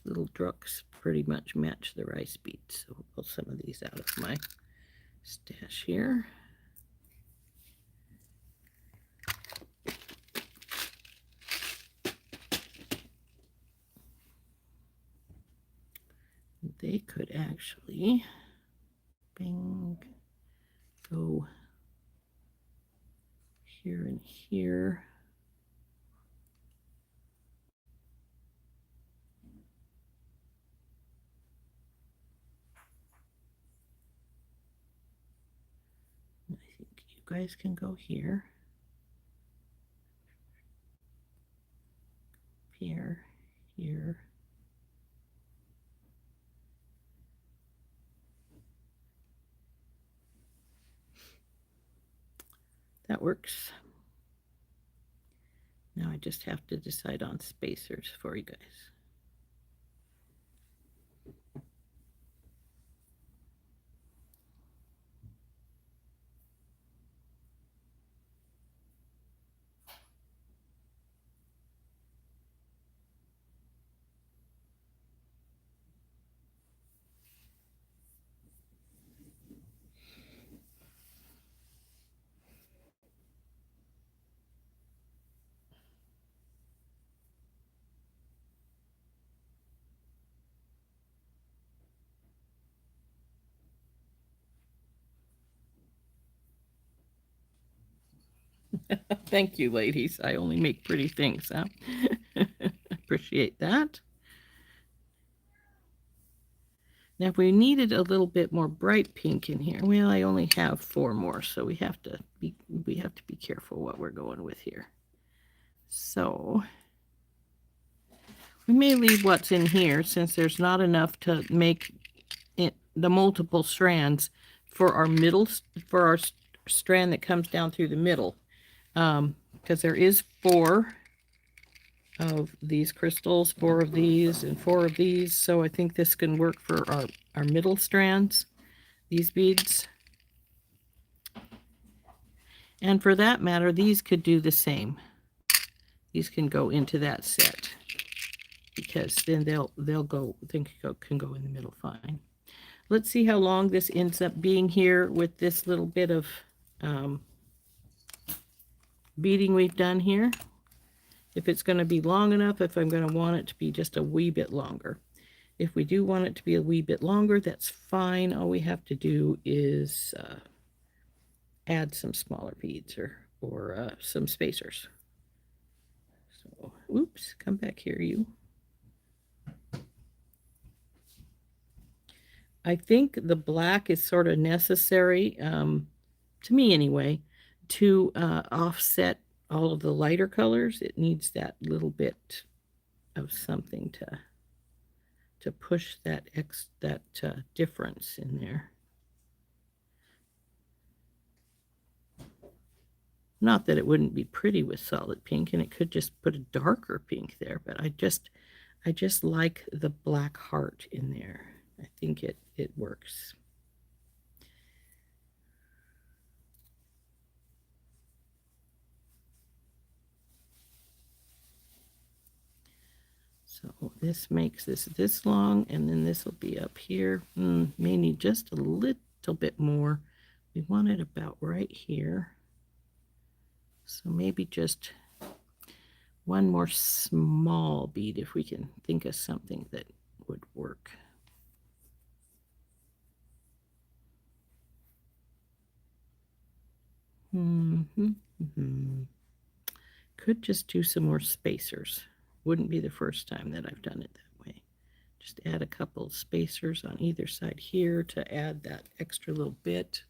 Little drucks pretty much match the rice beads. So we'll pull some of these out of my stash here. They could actually bing, go here and here. I think you guys can go here. Here, here. That works. Now I just have to decide on spacers for you guys. Thank you, ladies. I only make pretty things, huh? Appreciate that. Now, if we needed a little bit more bright pink in here, well, I only have 4 more, so we have to be careful what we're going with here. So we may leave what's in here since there's not enough to make it the multiple strands for our strand that comes down through the middle. Because there is 4 of these crystals, 4 of these, and 4 of these. So I think this can work for our middle strands, these beads. And for that matter, these could do the same. These can go into that set because then they'll go, can go in the middle fine. Let's see how long this ends up being here with this little bit of beading we've done here. If it's going to be long enough, if I'm going to want it to be just a wee bit longer. If we do want it to be a wee bit longer, that's fine. All we have to do is add some smaller beads or some spacers. So, oops, come back here, you. I think the black is sort of necessary, to me anyway, to offset all of the lighter colors. It needs that little bit of something to push that difference in there. Not that it wouldn't be pretty with solid pink, and it could just put a darker pink there, but I just like the black heart in there. I think it works. So this makes this long, and then this will be up here. May need just a little bit more. We want it about right here. So maybe just one more small bead if we can think of something that would work. Could just do some more spacers wouldn't be the first time that I've done it that way. Just add a couple spacers on either side here to add that extra little bit.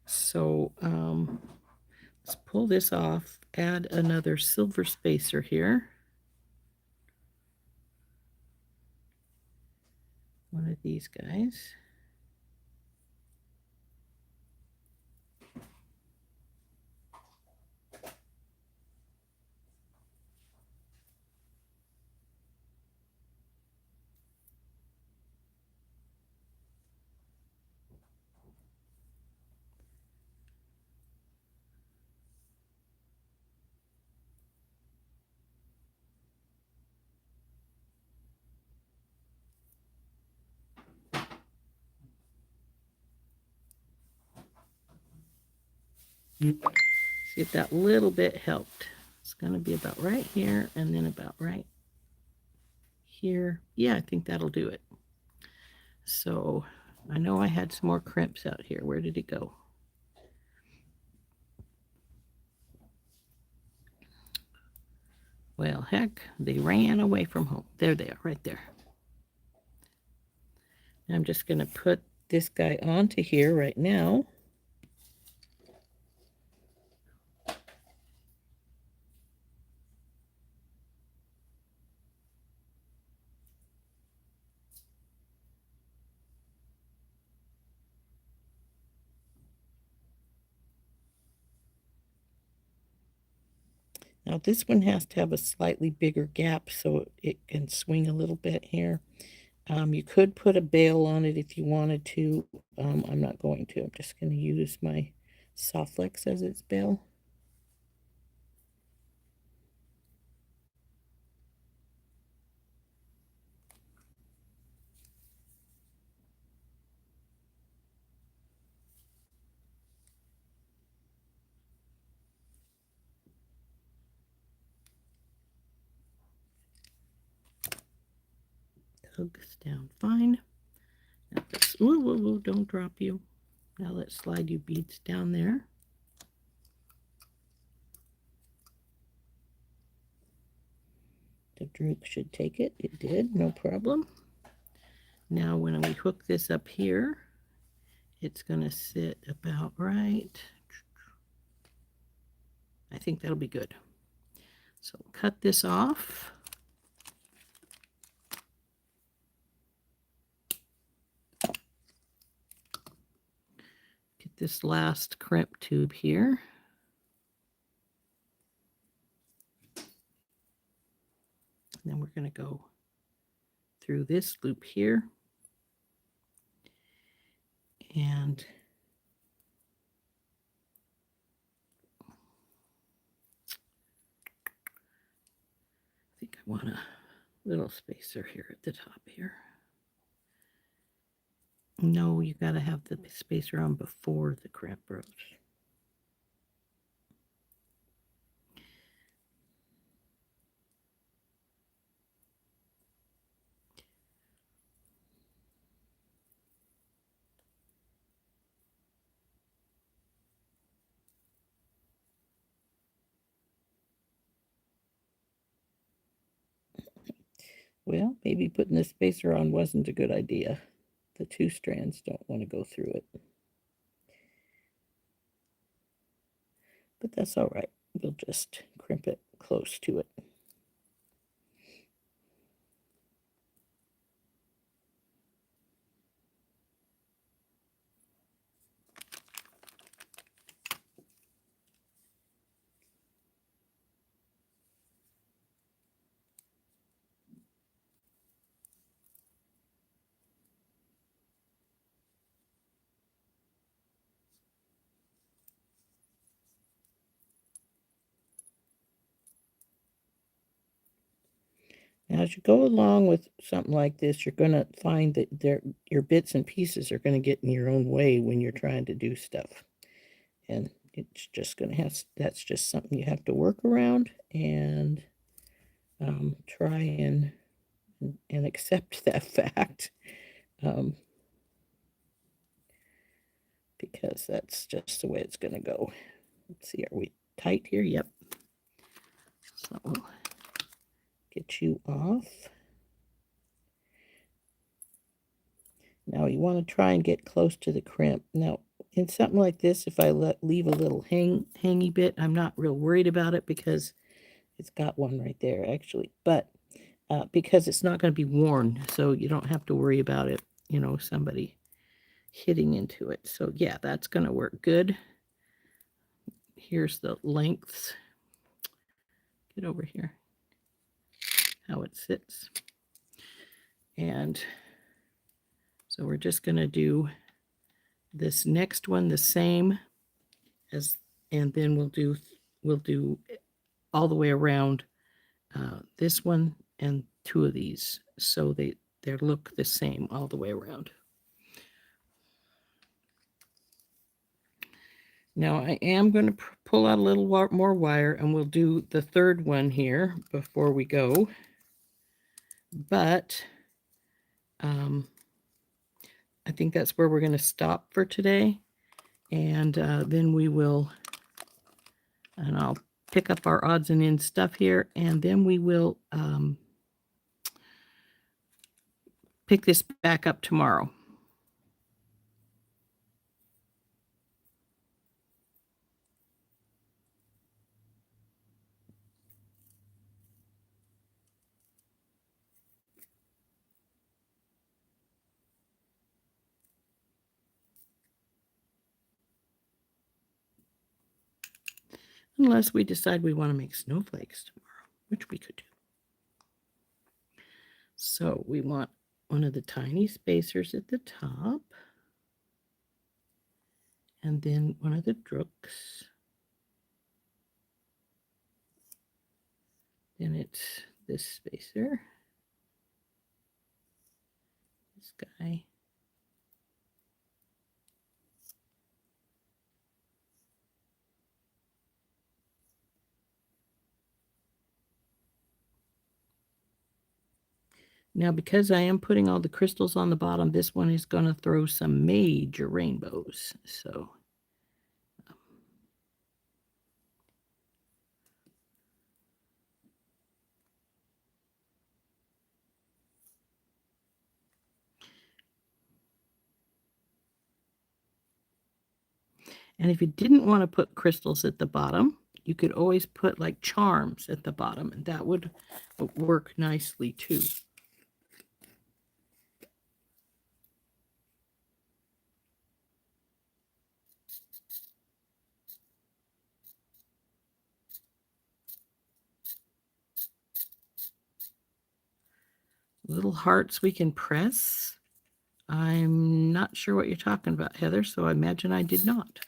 So let's pull this off, add another silver spacer here. One of these guys. See if that little bit helped. It's going to be about right here and then about right here. Yeah, I think that'll do it. So I know I had some more crimps out here. Where did it go? Well, heck, they ran away from home. There they are, right there. I'm just going to put this guy onto here right now. Now this one has to have a slightly bigger gap so it can swing a little bit here. You could put a bail on it if you wanted to. I'm not going to. I'm just going to use my Softflex as its bail. Hooks down fine. Now this, ooh, don't drop you. Now let's slide you beads down there. The droop should take it. It did, no problem. Now when we hook this up here, it's going to sit about right. I think that'll be good. So cut this off. Get this last crimp tube here. And then we're going to go through this loop here. And I think I want a little spacer here at the top here. No, you got to have the spacer on before the crimp rows. Well, maybe putting the spacer on wasn't a good idea. The two strands don't want to go through it. But that's all right. We'll just crimp it close to it. Now, as you go along with something like this, you're going to find that your bits and pieces are going to get in your own way when you're trying to do stuff. And it's just going to have, that's just something you have to work around and try and accept that fact. Because that's just the way it's going to go. Let's see, are we tight here? Yep. So we'll get you off. Now you want to try and get close to the crimp. Now, in something like this, if I leave a little hangy bit, I'm not real worried about it because it's got one right there, actually. But because it's not going to be worn, so you don't have to worry about it, you know, somebody hitting into it. So yeah, that's going to work good. Here's the lengths. Get over here. How it sits. And so we're just going to do this next one the same as, and then we'll do all the way around this one and two of these, so they look the same all the way around. Now I am going to pull out a little more wire, and we'll do the third one here before we go. But I think that's where we're going to stop for today. And then we will, and I'll pick up our odds and ends stuff here, and then we will pick this back up tomorrow. Unless we decide we want to make snowflakes tomorrow, which we could do. So we want one of the tiny spacers at the top, and then one of the drooks. Then it's this spacer, this guy. Now, because I am putting all the crystals on the bottom, this one is going to throw some major rainbows. So and if you didn't want to put crystals at the bottom, you could always put like charms at the bottom, and that would work nicely too. Little hearts we can press. I'm not sure what you're talking about, Heather, so I imagine I did not.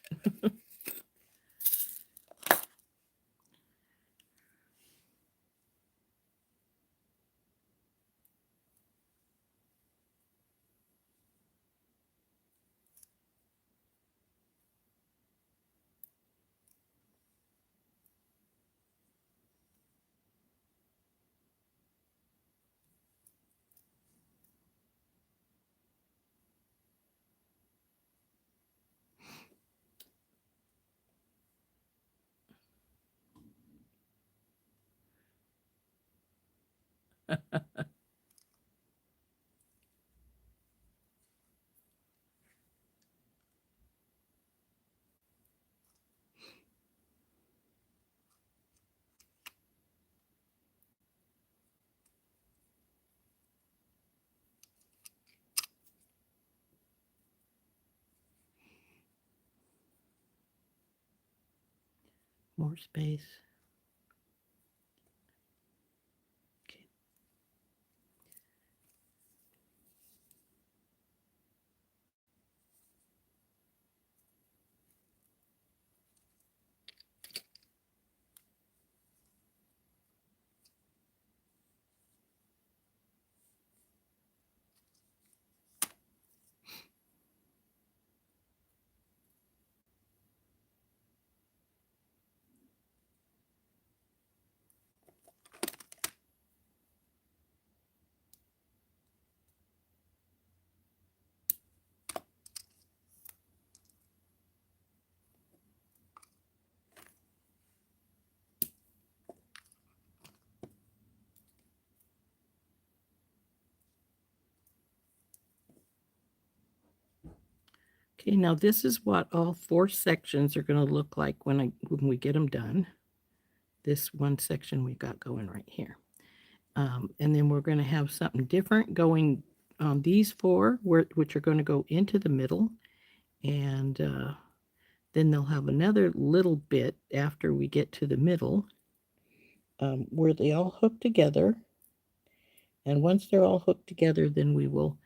More space. Okay. Okay, now this is what all 4 sections are going to look like when we get them done. This one section we've got going right here. And then we're going to have something different going on these 4, which are going to go into the middle. And then they'll have another little bit after we get to the middle where they all hook together. And once they're all hooked together, then we will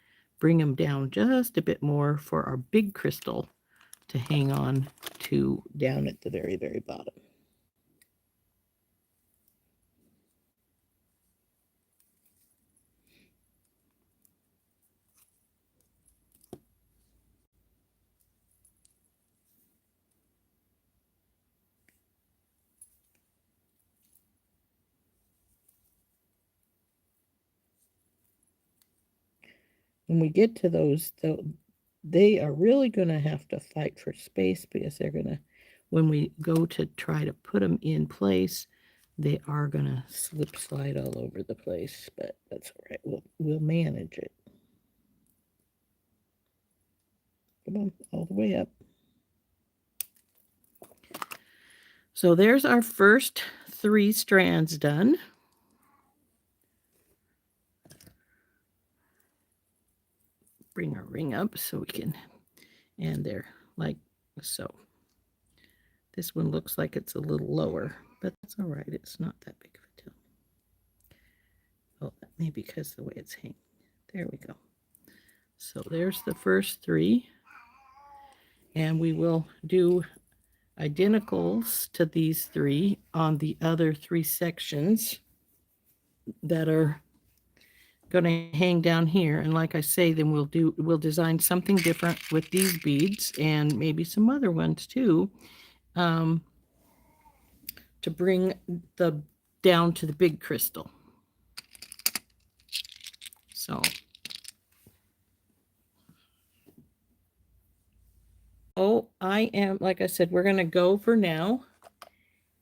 bring them down just a bit more for our big crystal to hang on to down at the very, very bottom. When we get to those, they are really going to have to fight for space because they're going to, when we go to try to put them in place, they are going to slip slide all over the place, but that's all right. We'll manage it. Come on, all the way up. So there's our first 3 strands done. Bring our ring up so we can, and they're like so. This one looks like it's a little lower, but that's all right. It's not that big of a deal. Oh, that may be because of the way it's hanging. There we go. So there's the first 3. And we will do identicals to these 3 on the other 3 sections that are going to hang down here. And like I say, then we'll design something different with these beads and maybe some other ones too, to bring the down to the big crystal. So I am, like I said, we're going to go for now,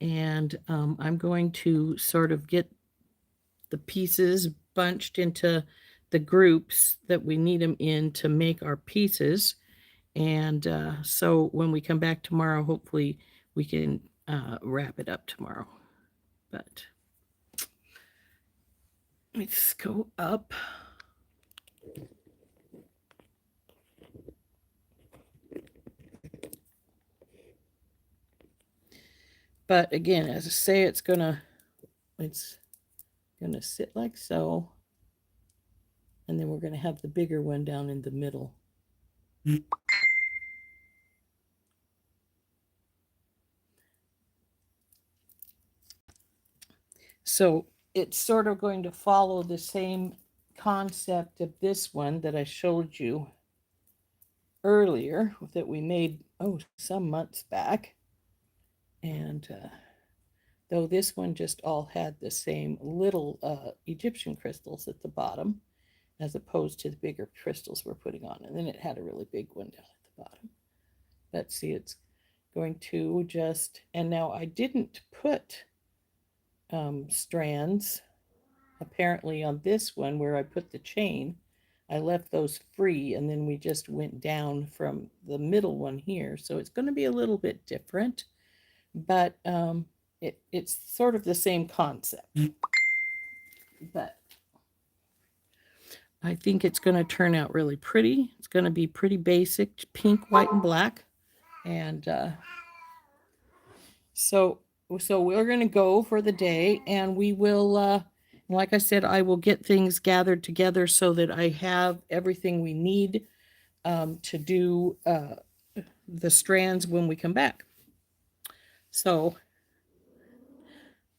and I'm going to sort of get the pieces bunched into the groups that we need them in to make our pieces. And so when we come back tomorrow, hopefully we can wrap it up tomorrow. But let's go up. But again, as I say, it's gonna sit like so. And then we're gonna have the bigger one down in the middle. So it's sort of going to follow the same concept of this one that I showed you earlier that we made, some months back. And though this one just all had the same little Egyptian crystals at the bottom, as opposed to the bigger crystals we're putting on. And then it had a really big one down at the bottom. Let's see, it's going to just, and now I didn't put strands apparently on this one where I put the chain. I left those free, and then we just went down from the middle one here. So it's going to be a little bit different, but it's sort of the same concept. But I think it's going to turn out really pretty. It's going to be pretty basic, pink, white, and black. And so we're going to go for the day, and we will, like I said, I will get things gathered together so that I have everything we need to do the strands when we come back. So,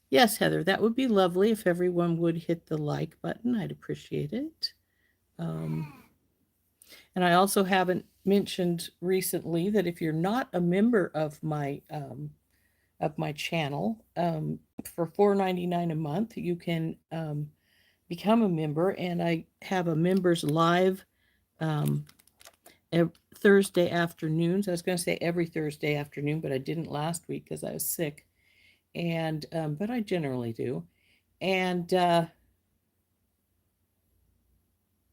yes, Heather, that would be lovely if everyone would hit the like button. I'd appreciate it. And I also haven't mentioned recently that if you're not a member of my channel, for $4.99 a month, you can become a member, and I have a members live Thursday afternoons. I was going to say every Thursday afternoon, but I didn't last week because I was sick, and but I generally do. And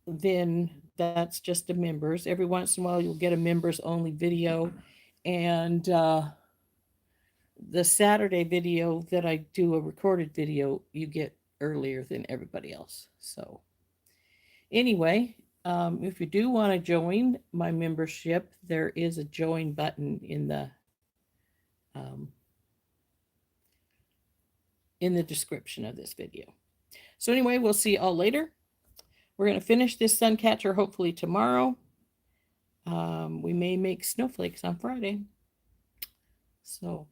then that's just a members. Every once in a while, you'll get a members only video. And the Saturday video that I do, a recorded video, you get earlier than everybody else. So anyway, if you do want to join my membership, there is a join button um, in the description of this video. So anyway, we'll see you all later. We're going to finish this sun catcher hopefully tomorrow. We may make snowflakes on Friday. So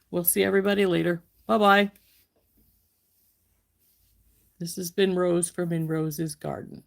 we'll see everybody later. Bye-bye. This has been Rose from In Rose's Garden.